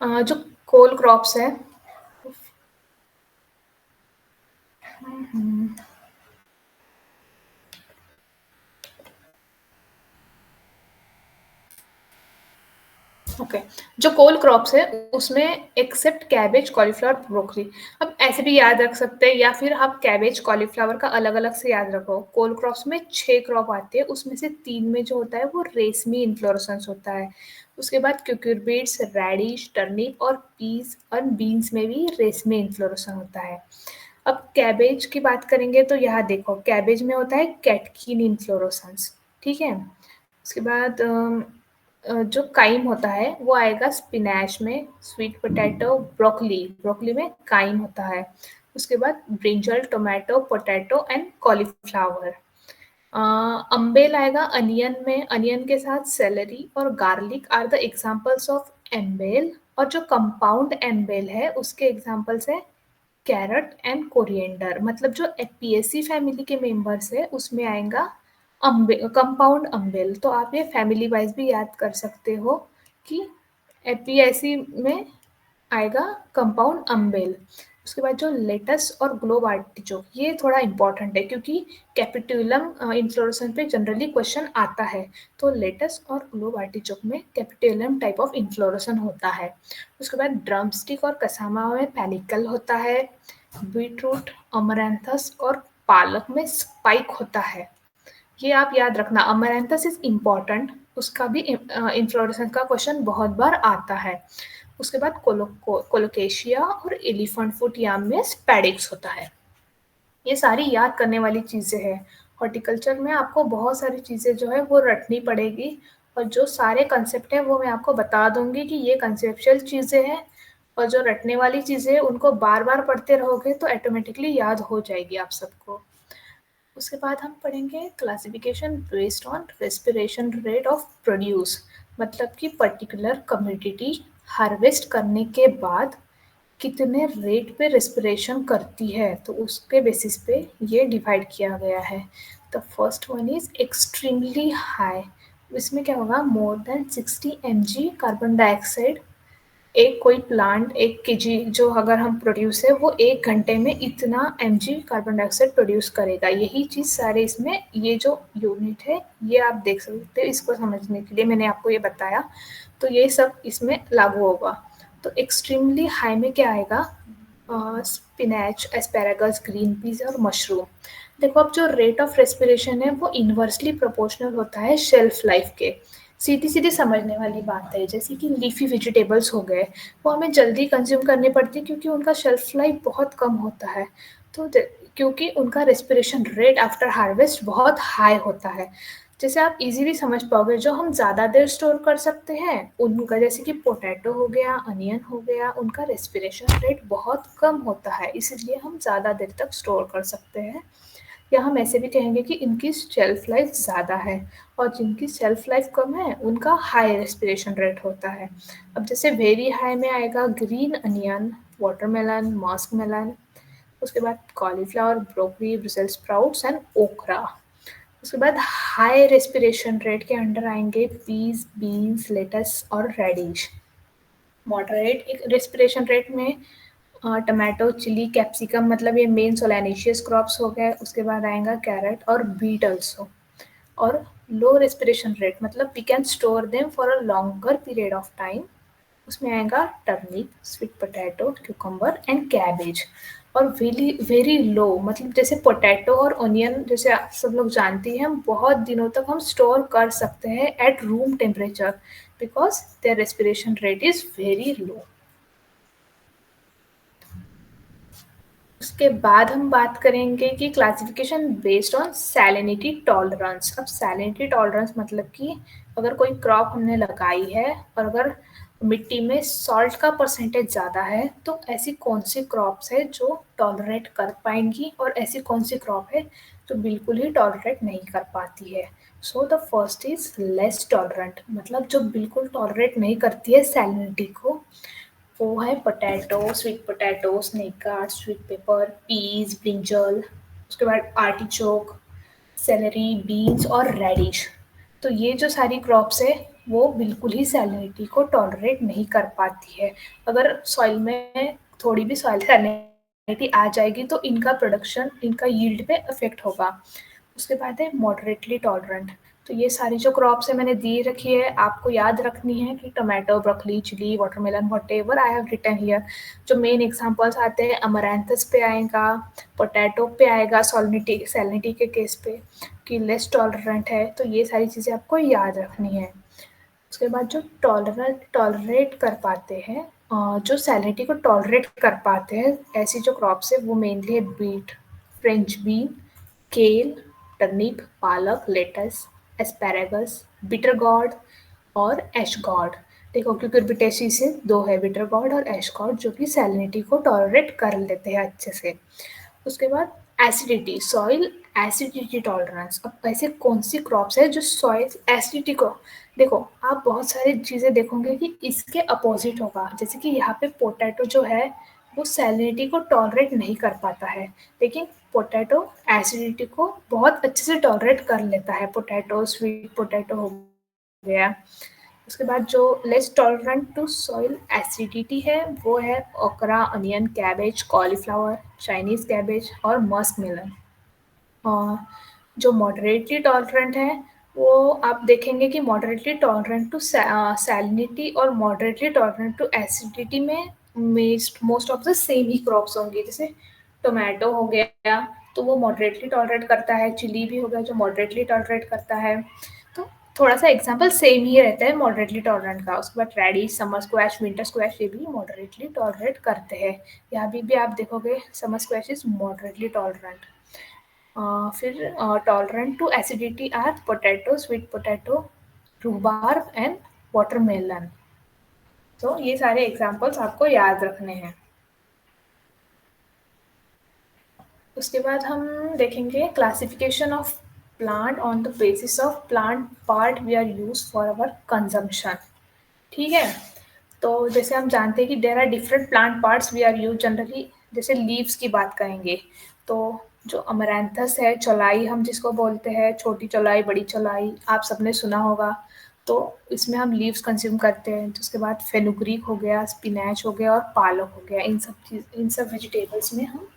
जो कोल क्रॉप्स है, ओके, जो कोल क्रॉप्स है उसमें एक्सेप्ट कैबेज, कॉलीफ्लावर, ब्रोकली। अब ऐसे भी याद रख सकते हैं या फिर आप कैबेज कॉलीफ्लावर का अलग अलग से याद रखो। कोल क्रॉप्स में 6 क्रॉप आते हैं, उसमें से 3 में जो होता है वो रेशमी इन्फ्लोरेसेंस होता है। उसके बाद क्यूकुरबिट्स, रेडिश, टर्निप और पीस और बीन्स में भी रेशमी इन्फ्लोरेसेंस होता है। अब कैबेज की बात करेंगे तो यहाँ देखो, कैबेज में होता है कैटकीन इन्फ्लोरेसेंस, ठीक है। उसके बाद जो काइम होता है वो आएगा स्पिनैच में, स्वीट पोटैटो, ब्रोकली में काइम होता है। उसके बाद brinjal, tomato, potato and cauliflower. Umbel आएगा अनियन में, अनियन के साथ सेलरी और garlic are the examples of umbel. और जो कंपाउंड एम्बेल है उसके एग्जाम्पल्स है कैरट एंड कोरिएंडर। मतलब जो एपियेसी फैमिली के मेंबर्स है उसमें आएगा कंपाउंड अम्बेल। तो आप ये फैमिली वाइज भी याद कर सकते हो कि एपियेसी में आएगा कंपाउंड अम्बेल। उसके बाद जो लेटस और ग्लोब आर्टिचोक, ये थोड़ा इंपॉर्टेंट है क्योंकि कैपिटुलम इन्फ्लोरेसेंस पे जनरली क्वेश्चन आता है। तो लेटस और ग्लोब आर्टिचोक में कैपिटुलम टाइप ऑफ इन्फ्लोरेसन होता है। उसके बाद ड्रमस्टिक और कसामा में पेनिकल होता है। बीटरूट, अमरैंथस और पालक में स्पाइक होता है। ये आप याद रखना, अमरैंथस इज इम्पॉर्टेंट, उसका भी इन्फ्लोरेसेंस का क्वेश्चन बहुत बार आता है। उसके बाद कोलोकेशिया और एलिफेंट फुट याम में स्पैडिक्स होता है। ये सारी याद करने वाली चीज़ें हैं। हॉर्टिकल्चर में आपको बहुत सारी चीज़ें जो है वो रटनी पड़ेगी, और जो सारे कंसेप्ट हैं वो मैं आपको बता दूंगी कि ये कंसेप्चुअल चीज़ें हैं, और जो रटने वाली चीज़ें हैं उनको बार बार पढ़ते रहोगे तो ऑटोमेटिकली याद हो जाएगी आप सबको। उसके बाद हम पढ़ेंगे classification based on respiration rate of produce. मतलब कि पर्टिकुलर कम्योडिटी हार्वेस्ट करने के बाद कितने रेट पे रेस्पिरेशन करती है, तो उसके बेसिस पे ये डिवाइड किया गया है। The first one is extremely high. इसमें क्या होगा, more than 60 mg carbon dioxide. एक कोई प्लांट 1 kg जो अगर हम प्रोड्यूस है वो 1 घंटे में इतना mg कार्बन डाइऑक्साइड प्रोड्यूस करेगा। यही चीज़ सारे इसमें, ये जो यूनिट है ये आप देख सकते हो, इसको समझने के लिए मैंने आपको ये बताया, तो ये सब इसमें लागू होगा। तो एक्सट्रीमली हाई में क्या आएगा, स्पिनैच, एस्पैरागस, ग्रीन पीस और मशरूम। देखो अब जो रेट ऑफ रेस्पिरेशन है वो इन्वर्सली प्रोपोर्शनल होता है शेल्फ लाइफ के। सीधी सीधी समझने वाली बात है, जैसे कि लीफी वेजिटेबल्स हो गए, वो हमें जल्दी कंज्यूम करने पड़ती है क्योंकि उनका शेल्फ लाइफ बहुत कम होता है। तो क्योंकि उनका रेस्पिरेशन रेट आफ्टर हार्वेस्ट बहुत हाई होता है। जैसे आप इजीली समझ पाओगे, जो हम ज़्यादा देर स्टोर कर सकते हैं उनका, जैसे कि पोटैटो हो गया, अनियन हो गया, उनका रेस्पिरेशन रेट बहुत कम होता है, इसलिए हम ज़्यादा देर तक स्टोर कर सकते हैं। या हम ऐसे भी कहेंगे कि इनकी शेल्फ लाइफ ज़्यादा है, और जिनकी शेल्फ लाइफ कम है उनका हाई रेस्पिरेशन रेट होता है। अब जैसे वेरी हाई में आएगा green onion, watermelon, musk melon. उसके बाद cauliflower, broccoli, brussels sprouts and okra. उसके बाद हाई रेस्पिरेशन रेट के अंडर आएंगे पीस, बीन्स, लेटस और रेडिश। मॉडरेट रेस्पिरेशन रेट में टमाटो, चिली, कैप्सिकम, मतलब ये मेन सोलानेशियस क्रॉप्स हो गए। उसके बाद आएगा कैरेट और बीट ऑल्सो। और लो रेस्पिरेशन रेट मतलब we can store them for a longer period of time, उसमें आएगा turnip, sweet potato, cucumber and cabbage. और वेरी वेरी लो, मतलब जैसे पोटैटो और ऑनियन, जैसे आप सब लोग जानती हैं, हम बहुत दिनों तक हम स्टोर कर सकते हैं at room temperature, because there respiration rate is very low. उसके बाद हम बात करेंगे कि classification based on salinity tolerance. अब सैलिनिटी टॉलरेंस मतलब कि अगर कोई क्रॉप हमने लगाई है और अगर मिट्टी में सॉल्ट का परसेंटेज ज़्यादा है, तो ऐसी कौन सी क्रॉप्स है जो टॉलरेट कर पाएंगी और ऐसी कौन सी क्रॉप है जो बिल्कुल ही टॉलरेट नहीं कर पाती है। So the first is less tolerant, मतलब जो बिल्कुल टॉलरेट नहीं करती है सैलिनिटी को, वो है potato, sweet potato, snake gourd, sweet pepper, peas, brinjal, उसके बाद आर्टिचोक, सेलरी, बीन्स और रेडिश। तो ये जो सारी क्रॉप्स है वो बिल्कुल ही सैलिनिटी को टॉलरेट नहीं कर पाती है। अगर सॉइल में थोड़ी भी सॉइल सैलिनिटी आ जाएगी तो इनका प्रोडक्शन, इनका यील्ड पे इफेक्ट होगा। उसके बाद है मॉडरेटली टॉलरेंट। तो ये सारी जो क्रॉप्स है मैंने दी रखी है, आपको याद रखनी है कि tomato, broccoli, chilli, watermelon, whatever I have written here. जो मेन एग्जांपल्स आते हैं, अमरैंथस पे आएगा, पोटैटो पे आएगा, सैलिनिटी के केस पे कि लेस टॉलरेंट है। तो ये सारी चीज़ें आपको याद रखनी है। उसके बाद जो टॉलरेट कर पाते हैं, जो सैलिनिटी को टॉलरेट कर पाते हैं, ऐसी जो क्रॉप्स है वो मेनली है बीट, फ्रेंच बीन, केल, टर्निप, पालक, लेटस, एस्पैरागस, बिटर गॉर्ड और एश गॉर्ड। देखो क्यूकुरबिटेसी से दो है, बिटर गॉर्ड और एश गॉर्ड, जो कि सैलिनिटी को टॉलरेट कर लेते हैं अच्छे से। उसके बाद एसिडिटी, सॉइल एसिडिटी टॉलरेंस। अब ऐसे कौन सी क्रॉप्स है जो सॉइल एसिडिटी को, देखो आप बहुत सारी चीज़ें देखोगे कि इसके अपोजिट होगा। जैसे कि यहाँ पे पोटैटो जो है वो सैलिनिटी को टॉलरेट नहीं कर पाता है, लेकिन पोटैटो एसिडिटी को बहुत अच्छे से टॉलरेट कर लेता है। पोटैटो, स्वीट पोटैटो हो गया। उसके बाद जो less tolerant to soil acidity है वो है okra, onion, cabbage, cauliflower, chinese cabbage और मस्क मेलन। और जो मॉडरेटली टॉलरेंट है वो आप देखेंगे कि मॉडरेटली टॉलरेंट टू सैलिनिटी और मॉडरेटली टॉलरेंट टू एसिडिटी में मोस्ट ऑफ द सेम ही क्रॉप्स होंगे। जैसे टोमेटो हो गया तो वो मॉडरेटली टॉलरेट करता है, चिली भी हो गया जो मॉडरेटली टॉलरेट करता है। तो थोड़ा सा एग्जाम्पल सेम ही रहता है मॉडरेटली टॉलरेंट का। उसके बाद radish, summer squash, winter squash, ये भी मॉडरेटली टॉलरेट करते हैं। यहाँ भी आप देखोगे summer squash is moderately tolerant. फिर tolerant to acidity are potato, sweet potato, rhubarb and watermelon. तो ये सारे एग्जाम्पल्स आपको याद रखने हैं। उसके बाद हम देखेंगे classification of plant on the basis of plant part we are use for our consumption. ठीक है, तो जैसे हम जानते हैं कि there are different plant parts we are use generally. जैसे लीव्स की बात करेंगे तो जो अमरैंथस है, चौलाई हम जिसको बोलते हैं, छोटी चौलाई, बड़ी चौलाई, आप सबने सुना होगा। तो इसमें हम लीव्स कंज्यूम करते हैं। तो उसके बाद फेनुग्रीक हो गया, स्पिनैच हो गया और पालक हो गया। इन सब वेजिटेबल्स में हम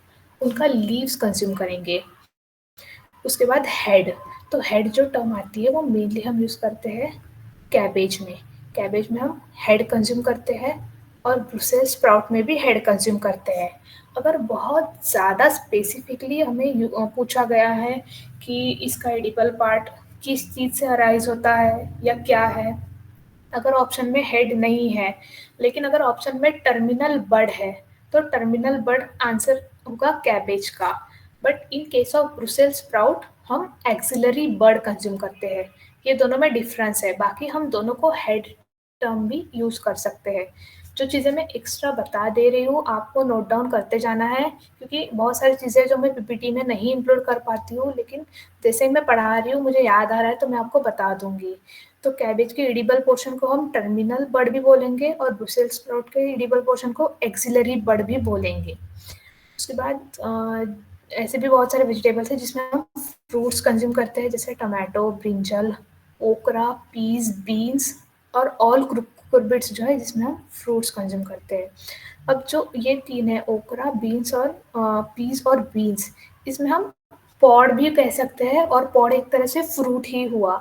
उनका लीव्स कंज्यूम करेंगे। उसके बाद हेड, तो हेड जो टर्म आती है वो मेनली हम यूज़ करते हैं कैबेज में। कैबेज में हम हेड कंज्यूम करते हैं और ब्रुसेल्स स्प्राउट में भी हेड कंज्यूम करते हैं। अगर बहुत ज़्यादा स्पेसिफिकली हमें पूछा गया है कि इसका एडिबल पार्ट किस चीज़ से अराइज होता है या क्या है, अगर ऑप्शन में हेड नहीं है लेकिन अगर ऑप्शन में टर्मिनल बड है तो टर्मिनल बड आंसर होगा कैबेज का। But in case of Brussels sprout हम एक्सिलरी बड कंज्यूम करते हैं। ये दोनों में डिफरेंस है, बाकी हम दोनों को हेड टर्म भी यूज कर सकते हैं। जो चीज़ें मैं एक्स्ट्रा बता दे रही हूँ आपको नोट डाउन करते जाना है, क्योंकि बहुत सारी चीज़ें जो मैं पीपीटी में नहीं इंक्लूड कर पाती हूँ, लेकिन जैसे मैं पढ़ा रही हूँ मुझे याद आ रहा है तो मैं आपको बता दूंगी। तो कैबेज के एडिबल पोर्शन को हम टर्मिनल बड भी बोलेंगे और ब्रुसेल्स स्प्राउट के एडिबल पोर्शन को एक्सिलरी बड भी बोलेंगे। उसके बाद ऐसे भी बहुत सारे वेजिटेबल्स हैं जिसमें हम फ्रूट्स कंज्यूम करते हैं, जैसे टमाटो, ब्रिंजल, ओकरा, पीज, बीन्स और ऑल कुकुरबिट्स जो है जिसमें हम फ्रूट्स कंज्यूम करते हैं। अब जो ये तीन है, ओकरा, बीन्स और पीज और बीन्स, इसमें हम पॉड भी कह सकते हैं और पॉड एक तरह से फ्रूट ही हुआ,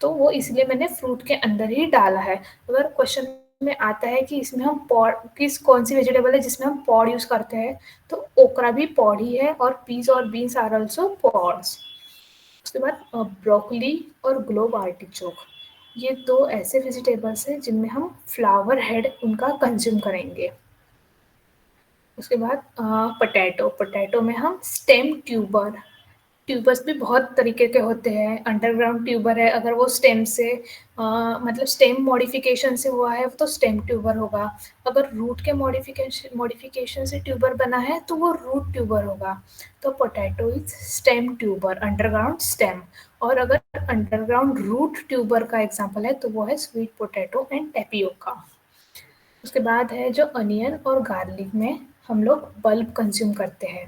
तो वो इसलिए मैंने फ्रूट के अंदर ही डाला है। अगर क्वेश्चन में आता है कि इसमें हम पॉड किस कौन सी वेजिटेबल है जिसमें हम पॉड यूज करते हैं, तो ओकरा भी पॉड ही है और पीज और बीन्स आर आल्सो पॉड्स। उसके बाद ब्रोकली और ग्लोब आर्टिचोक, ये दो ऐसे वेजिटेबल्स हैं जिनमें हम फ्लावर हेड उनका कंज्यूम करेंगे। उसके बाद पोटैटो, पोटैटो में हम स्टेम, ट्यूबर, ट्यूबर्स भी बहुत तरीके के होते हैं। अंडरग्राउंड ट्यूबर है, अगर वो स्टेम से मतलब स्टेम मॉडिफिकेशन से हुआ है तो स्टेम ट्यूबर होगा। अगर रूट के मॉडिफिकेशन से ट्यूबर बना है तो वो रूट ट्यूबर होगा। तो potato is stem tuber, underground stem. और अगर अंडरग्राउंड रूट ट्यूबर का एग्जांपल है तो वो है स्वीट पोटैटो एंड टेपियोका। उसके बाद है जो अनियन और गार्लिक में हम लोग बल्ब कंज्यूम करते हैं।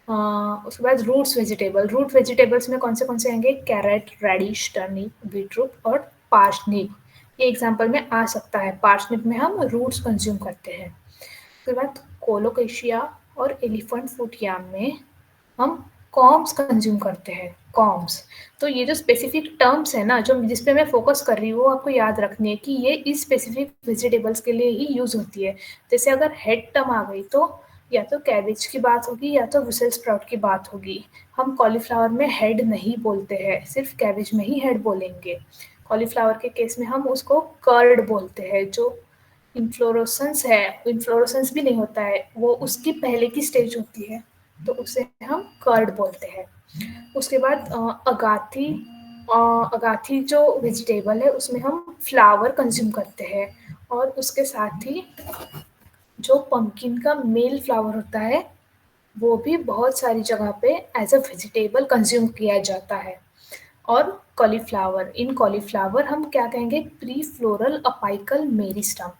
उसके बाद रूट वेजिटेबल्स में कौन से आएंगे? कैरेट, रेडिश, टर्निप, बीटरूट और पार्सनिप। ये एग्जांपल में आ सकता है। पार्सनिप में हम रूट्स कंज्यूम करते हैं। उसके बाद कोलोकेशिया और एलिफेंट फुट याम में हम कॉम्स कंज्यूम करते हैं। कॉम्स। तो ये जो स्पेसिफिक टर्म्स है ना, जो जिस पे मैं फोकस कर रही हूँ, वो आपको याद रखनी है कि ये इस स्पेसिफिक वेजिटेबल्स के लिए ही यूज होती है। जैसे अगर हेड टर्म आ गई तो या तो कैबेज की बात होगी या तो ब्रसेल्स स्प्राउट की बात होगी। हम कॉलीफ्लावर में हेड नहीं बोलते हैं, सिर्फ कैबेज में ही हेड बोलेंगे। कॉलीफ्लावर के केस में हम उसको कर्ड बोलते हैं। जो इन्फ्लोरेसेंस है, इन्फ्लोरेसेंस भी नहीं होता है, वो उसकी पहले की स्टेज होती है, तो उसे हम कर्ड बोलते हैं। उसके बाद अगाथी। अगाथी जो वेजिटेबल है उसमें हम फ्लावर कंज्यूम करते हैं। और उसके साथ ही जो पंपकिन का मेल फ्लावर होता है वो भी बहुत सारी जगह पे एज अ वेजिटेबल कंज्यूम किया जाता है। और कॉलीफ्लावर, इन कॉलीफ्लावर हम क्या कहेंगे? Pre floral apical meristem.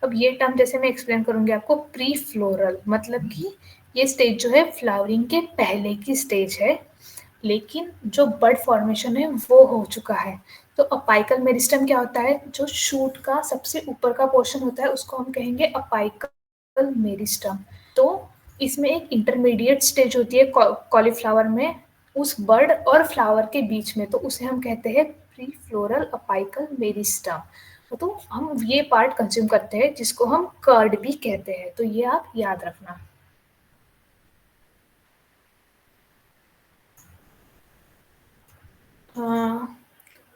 अब ये टर्म जैसे मैं एक्सप्लेन करूंगी आपको। प्री फ्लोरल मतलब कि ये स्टेज जो है फ्लावरिंग के पहले की स्टेज है, लेकिन जो बड फॉर्मेशन है वो हो चुका है। तो अपाइकल मेरिस्टम क्या होता है? जो शूट का सबसे ऊपर का पोर्शन होता है उसको हम कहेंगे अपाइकल मेरिस्टम। तो इसमें एक इंटरमीडिएट स्टेज होती है कॉलीफ्लावर में, उस बर्ड और फ्लावर के बीच में, तो उसे हम कहते हैं प्री फ्लोरल अपाइकल मेरिस्टम। तो हम ये पार्ट कंज्यूम करते हैं जिसको हम कर्ड भी कहते हैं। तो ये आप याद रखना।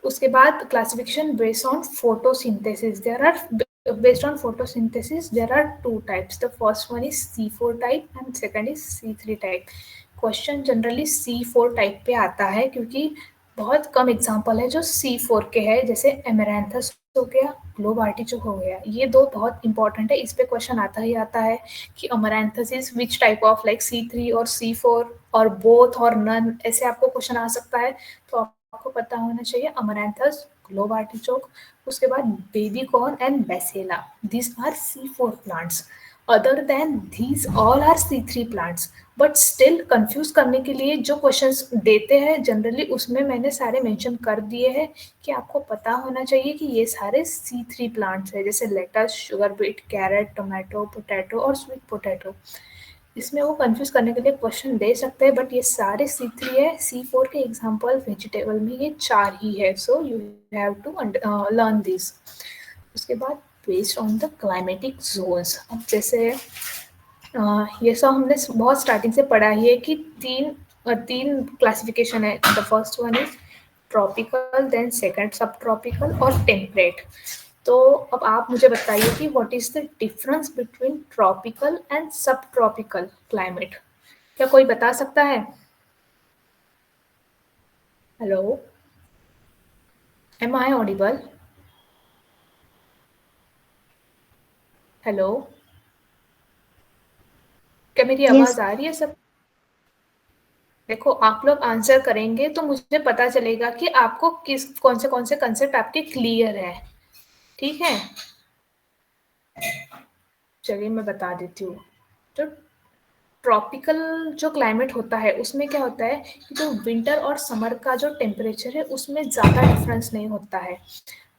उसके बाद classification based on photosynthesis. Based on photosynthesis there are two types. The first one is C4 type and second is C3 type. Question generally C4 type पे आता है क्योंकि बहुत कम एग्जांपल है जो C4 के हैं, जैसे एमेरैंथस हो गया, ग्लोब आर्टिचोक हो गया। ये दो बहुत इंपॉर्टेंट है, इस पे क्वेश्चन आता ही आता है कि amaranthus is which type of, like C3 और C4 और बोथ और नन, ऐसे आपको क्वेश्चन आ सकता है। तो आपको पता होना चाहिए अमरैंथस, ग्लोब आर्टिचोक। उसके बाद baby corn and basella, this are C4 plants. Other than these all are C3 plants. But still confuse करने के लिए जो क्वेश्चंस देते हैं जनरली उसमें मैंने सारे मेंशन कर दिए हैं कि आपको पता होना चाहिए कि ये सारे C3 प्लांट्स है, जैसे lettuce, sugar beet, carrot, tomato, potato और स्वीट पोटैटो। इसमें वो कंफ्यूज करने के लिए क्वेश्चन दे सकते हैं, बट ये सारे C3 है। C4 के एग्जांपल वेजिटेबल में ये 4 ही है, so you have to learn this. उसके बाद based on the climatic zones, अब जैसे ये सब हमने बहुत स्टार्टिंग से पढ़ा ही है कि तीन क्लासिफिकेशन है। The first one is tropical, then second sub tropical और टेम्परेट। तो अब आप मुझे बताइए कि what is the difference between tropical and sub tropical climate? क्या कोई बता सकता है? Hello, am I audible? Hello, क्या मेरी Yes. आवाज आ रही है सब? देखो, आप लोग आंसर करेंगे तो मुझे पता चलेगा कि आपको कौन से कंसेप्ट आपके क्लियर है। ठीक है, चलिए मैं बता देती हूँ। तो ट्रॉपिकल जो क्लाइमेट होता है उसमें क्या होता है कि जो विंटर और समर का जो टेम्परेचर है उसमें ज़्यादा डिफरेंस नहीं होता है।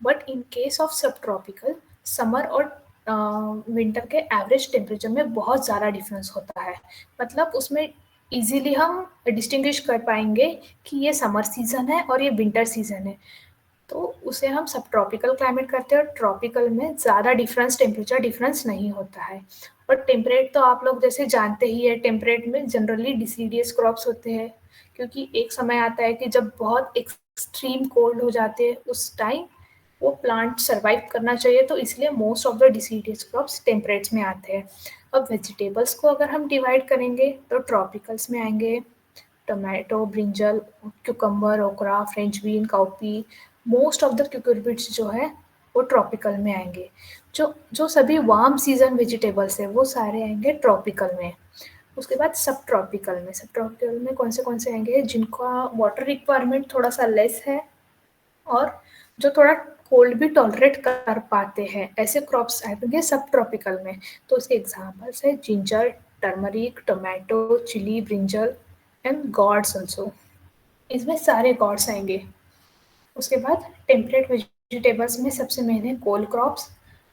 बट इन केस ऑफ सब ट्रॉपिकल, समर और विंटर के एवरेज टेम्परेचर में बहुत ज़्यादा डिफरेंस होता है। मतलब उसमें इजीली हम डिस्टिंग्विश कर पाएंगे कि ये समर सीजन है और ये विंटर सीजन है। तो उसे हम सब ट्रॉपिकल क्लाइमेट करते हैं और ट्रॉपिकल में ज़्यादा डिफरेंस, टेम्परेचर डिफरेंस नहीं होता है। और टेम्परेट तो आप लोग जैसे जानते ही है, टेम्परेट में जनरली डिसीडियस क्रॉप्स होते हैं, क्योंकि एक समय आता है कि जब बहुत एक्सट्रीम कोल्ड हो जाते हैं, उस टाइम वो प्लांट सर्वाइव करना चाहिए, तो इसलिए most of the deciduous crops temperates में आते हैं। अब वेजिटेबल्स को अगर हम डिवाइड करेंगे तो ट्रॉपिकल्स में आएंगे, tomato, brinjal, cucumber, okra, French bean, cowpea, most of the cucurbits जो है वो ट्रॉपिकल में आएंगे। जो जो सभी वार्म सीजन वेजिटेबल्स है वो सारे आएंगे ट्रॉपिकल में। उसके बाद सब ट्रॉपिकल में कौन से आएंगे जिनका वाटर रिक्वायरमेंट थोड़ा सा लेस है और जो थोड़ा कोल्ड भी टॉलरेट कर पाते हैं, ऐसे क्रॉप्स आएंगे सब ट्रॉपिकल में। तो उसके एग्जांपल्स है ginger, turmeric, tomato, chilli, brinjal and gourds also. इसमें सारे गॉड्स आएंगे। उसके बाद टेम्परेट वेजिटेबल्स में सबसे मेन है cole crops,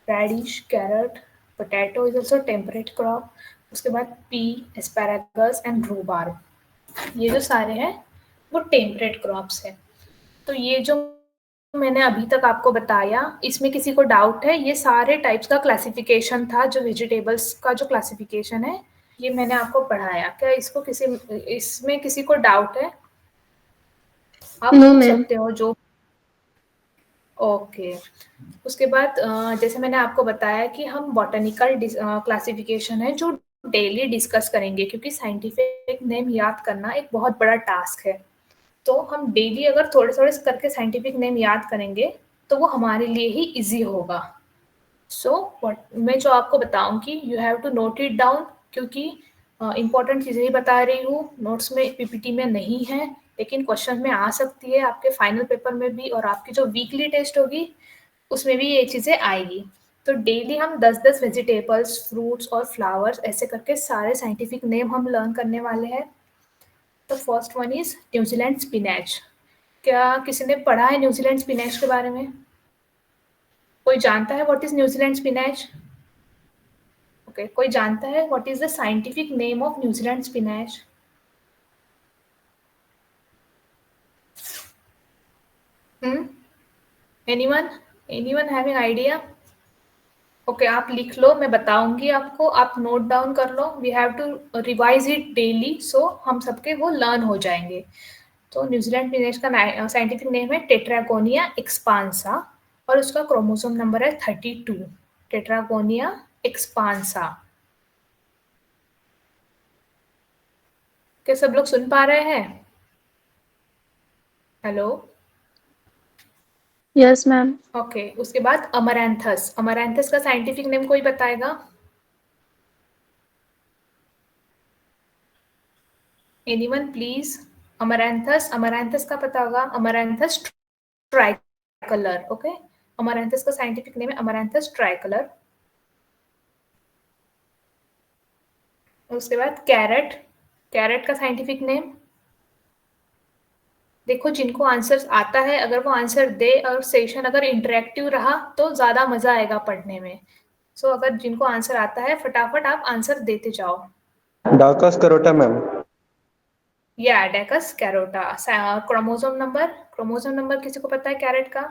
radish, carrot, potato is also temperate crop. उसके बाद पी, एस्पैरागस एंड रूबार्ब, ये जो सारे हैं वो टेम्परेट क्रॉप्स है। तो ये जो मैंने अभी तक आपको बताया, इसमें किसी को डाउट है? ये सारे टाइप्स का क्लासिफिकेशन था, जो वेजिटेबल्स का जो क्लासिफिकेशन है ये मैंने आपको पढ़ाया। क्या इसमें किसी को डाउट है? आप No, पूछ ma'am. सकते हो जो। ओके। उसके बाद जैसे मैंने आपको बताया कि हम बॉटनिकल क्लासिफिकेशन है जो डेली डिस्कस करेंगे, क्योंकि साइंटिफिक नेम याद करना एक बहुत बड़ा टास्क है। तो हम डेली अगर थोड़े थोड़े करके साइंटिफिक नेम याद करेंगे तो वो हमारे लिए ही इजी होगा। मैं जो आपको बताऊंगी you have to note it down, क्योंकि इंपॉर्टेंट चीज़ें ही बता रही हूँ, नोट्स में पीपीटी में नहीं है, लेकिन क्वेश्चन में आ सकती है आपके फाइनल पेपर में भी, और आपकी जो वीकली टेस्ट होगी उसमें भी ये चीज़ें आएगी। तो डेली हम 10-10 वेजिटेबल्स, फ्रूट्स और फ्लावर्स ऐसे करके सारे साइंटिफिक नेम हम लर्न करने वाले हैं। तो first one is New Zealand spinach. क्या किसी ने पढ़ा है न्यूजीलैंड स्पिनैच के बारे में? कोई जानता है what is New Zealand spinach? Okay, कोई जानता है what is the scientific name of New Zealand spinach? Anyone having idea? Okay, आप लिख लो, मैं बताऊंगी आपको, आप नोट डाउन कर लो। We have to revise it daily, so हम सबके वो लर्न हो जाएंगे। तो न्यूजीलैंड स्पिनैच का साइंटिफिक नेम है टेट्रागोनिया एक्सपांसा और उसका क्रोमोसोम नंबर है 32। टेट्रागोनिया एक्सपांसा। क्या सब लोग सुन पा रहे हैं? हेलो। Yes, ma'am. ओके, उसके बाद अमरैंथस। अमरैंथस का साइंटिफिक नेम कोई बताएगा? Anyone please? अमरैंथस, अमरैंथस का पता होगा, अमरैंथस ट्राइकलर। ओके, अमरैंथस का साइंटिफिक नेम है अमरैंथस ट्राइकलर। उसके बाद कैरेट। कैरेट का साइंटिफिक नेम देखो, जिनको आंसर आता है अगर वो आंसर दे, और सेशन अगर इंटरेक्टिव रहा तो ज्यादा मजा आएगा पढ़ने में। सो अगर जिनको आंसर आता है फटाफट आप आंसर देते जाओ। डाकस करोटा मैम। या डेकस कैरोटा। क्रोमोसोम नंबर किसी को पता है कैरेट का?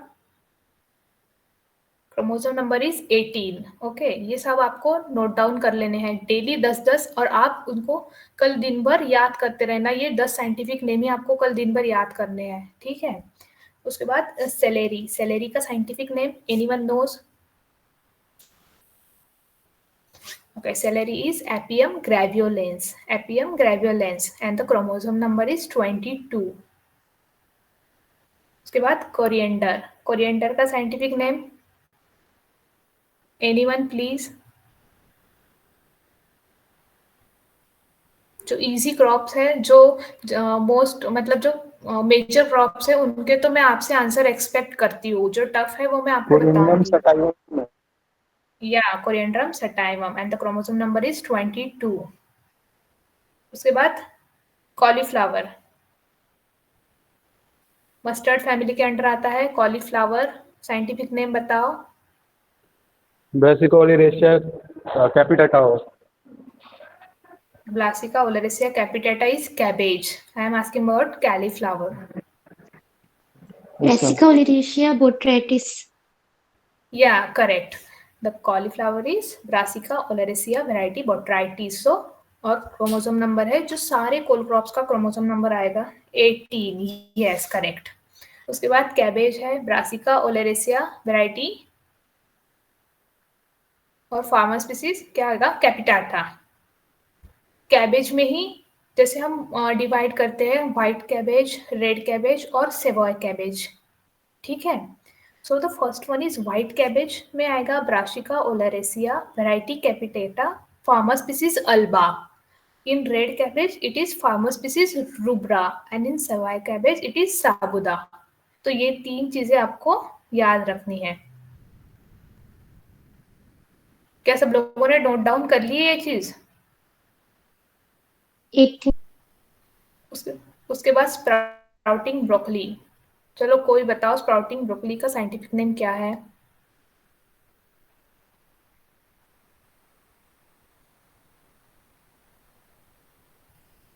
Chromosome number is 18। ओके, ये सब आपको नोट डाउन कर लेने हैं डेली 10-10, और आप उनको कल दिन भर याद करते रहना। ये 10 साइंटिफिक नेम ही आपको कल दिन भर याद करने हैं, ठीक है? उसके बाद सेलेरी। सेलेरी का scientific name anyone knows? Okay, celery is Apium graveolens. Apium graveolens, and the chromosome number is 22. उसके बाद कोरिएंडर। कोरिएंडर का साइंटिफिक नेम एनीवन प्लीज? जो इजी क्रॉप्स है, जो मोस्ट मतलब जो मेजर क्रॉप्स है, उनके तो मैं आपसे आंसर एक्सपेक्ट करती हूँ। जो टफ है वो मैं आपको कोरिएंडम बताऊंगी। सटाइवम। या coriandrum sativum, and the chromosome number is 22। उसके बाद कॉलीफ्लावर। मस्टर्ड फैमिली के अंडर आता है कॉलीफ्लावर। साइंटिफिक नेम बताओ। Brassica oleracea capitata. Brassica oleracea capitata is cabbage. I am asking about cauliflower. Brassica oleracea botrytis. Yeah, correct. The cauliflower is Brassica oleracea variety botrytis. So, और chromosome number है जो सारे cole crops का chromosome number आएगा 18। Yes, correct. उसके बाद cabbage है brassica oleracea variety, और फार्मर स्पीसीज क्या आएगा? कैपिटाटा। कैबेज में ही जैसे हम डिवाइड करते हैं व्हाइट कैबेज, रेड कैबेज और सेवॉय कैबेज, ठीक है। So the first one is white cabbage में आएगा brassica oleracea, variety capitata, forma species alba. In red cabbage it is forma species rubra and in savoy cabbage it is sabauda. तो ये 3 चीजें आपको याद रखनी है। क्या सब लोगों ने नोट डाउन कर ली ये चीज? एक उसके बाद स्प्राउटिंग ब्रोकली। चलो कोई बताओ स्प्राउटिंग ब्रोकली का साइंटिफिक नेम क्या है?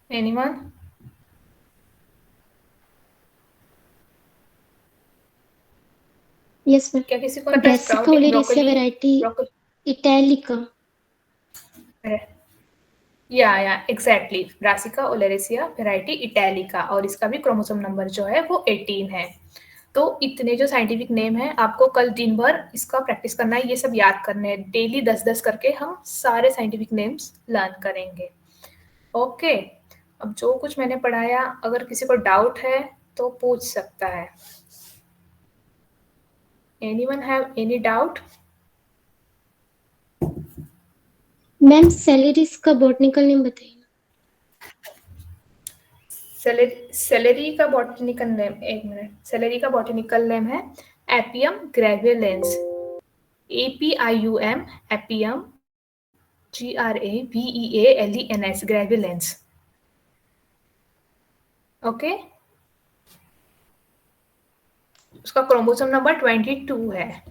एनीवन? यस मैम, क्या किसी को पता है brassica sprouting oleracea broccoli? Variety italica. या exactly, brassica oleracea variety italica, और इसका भी क्रोमोसोम नंबर जो है वो 18 है। तो इतने जो साइंटिफिक नेम है आपको कल दिन भर इसका प्रैक्टिस करना है, ये सब याद करने हैं। डेली 10-10 करके हम सारे साइंटिफिक नेम्स लर्न करेंगे। ओके, अब जो कुछ मैंने पढ़ाया अगर किसी को डाउट है तो पूछ सकता है। Anyone have any doubt? Ma'am celeries का बॉटनिकल नेम बताइए। सेलेरी का बॉटनिकल नेम, एक मिनट, सेलेरी का बॉटनिकल नेम है apium graveolens, APIUM, apium, GRAVEALENS, graveolens. Okay, उसका क्रोमोसोम नंबर 22 है।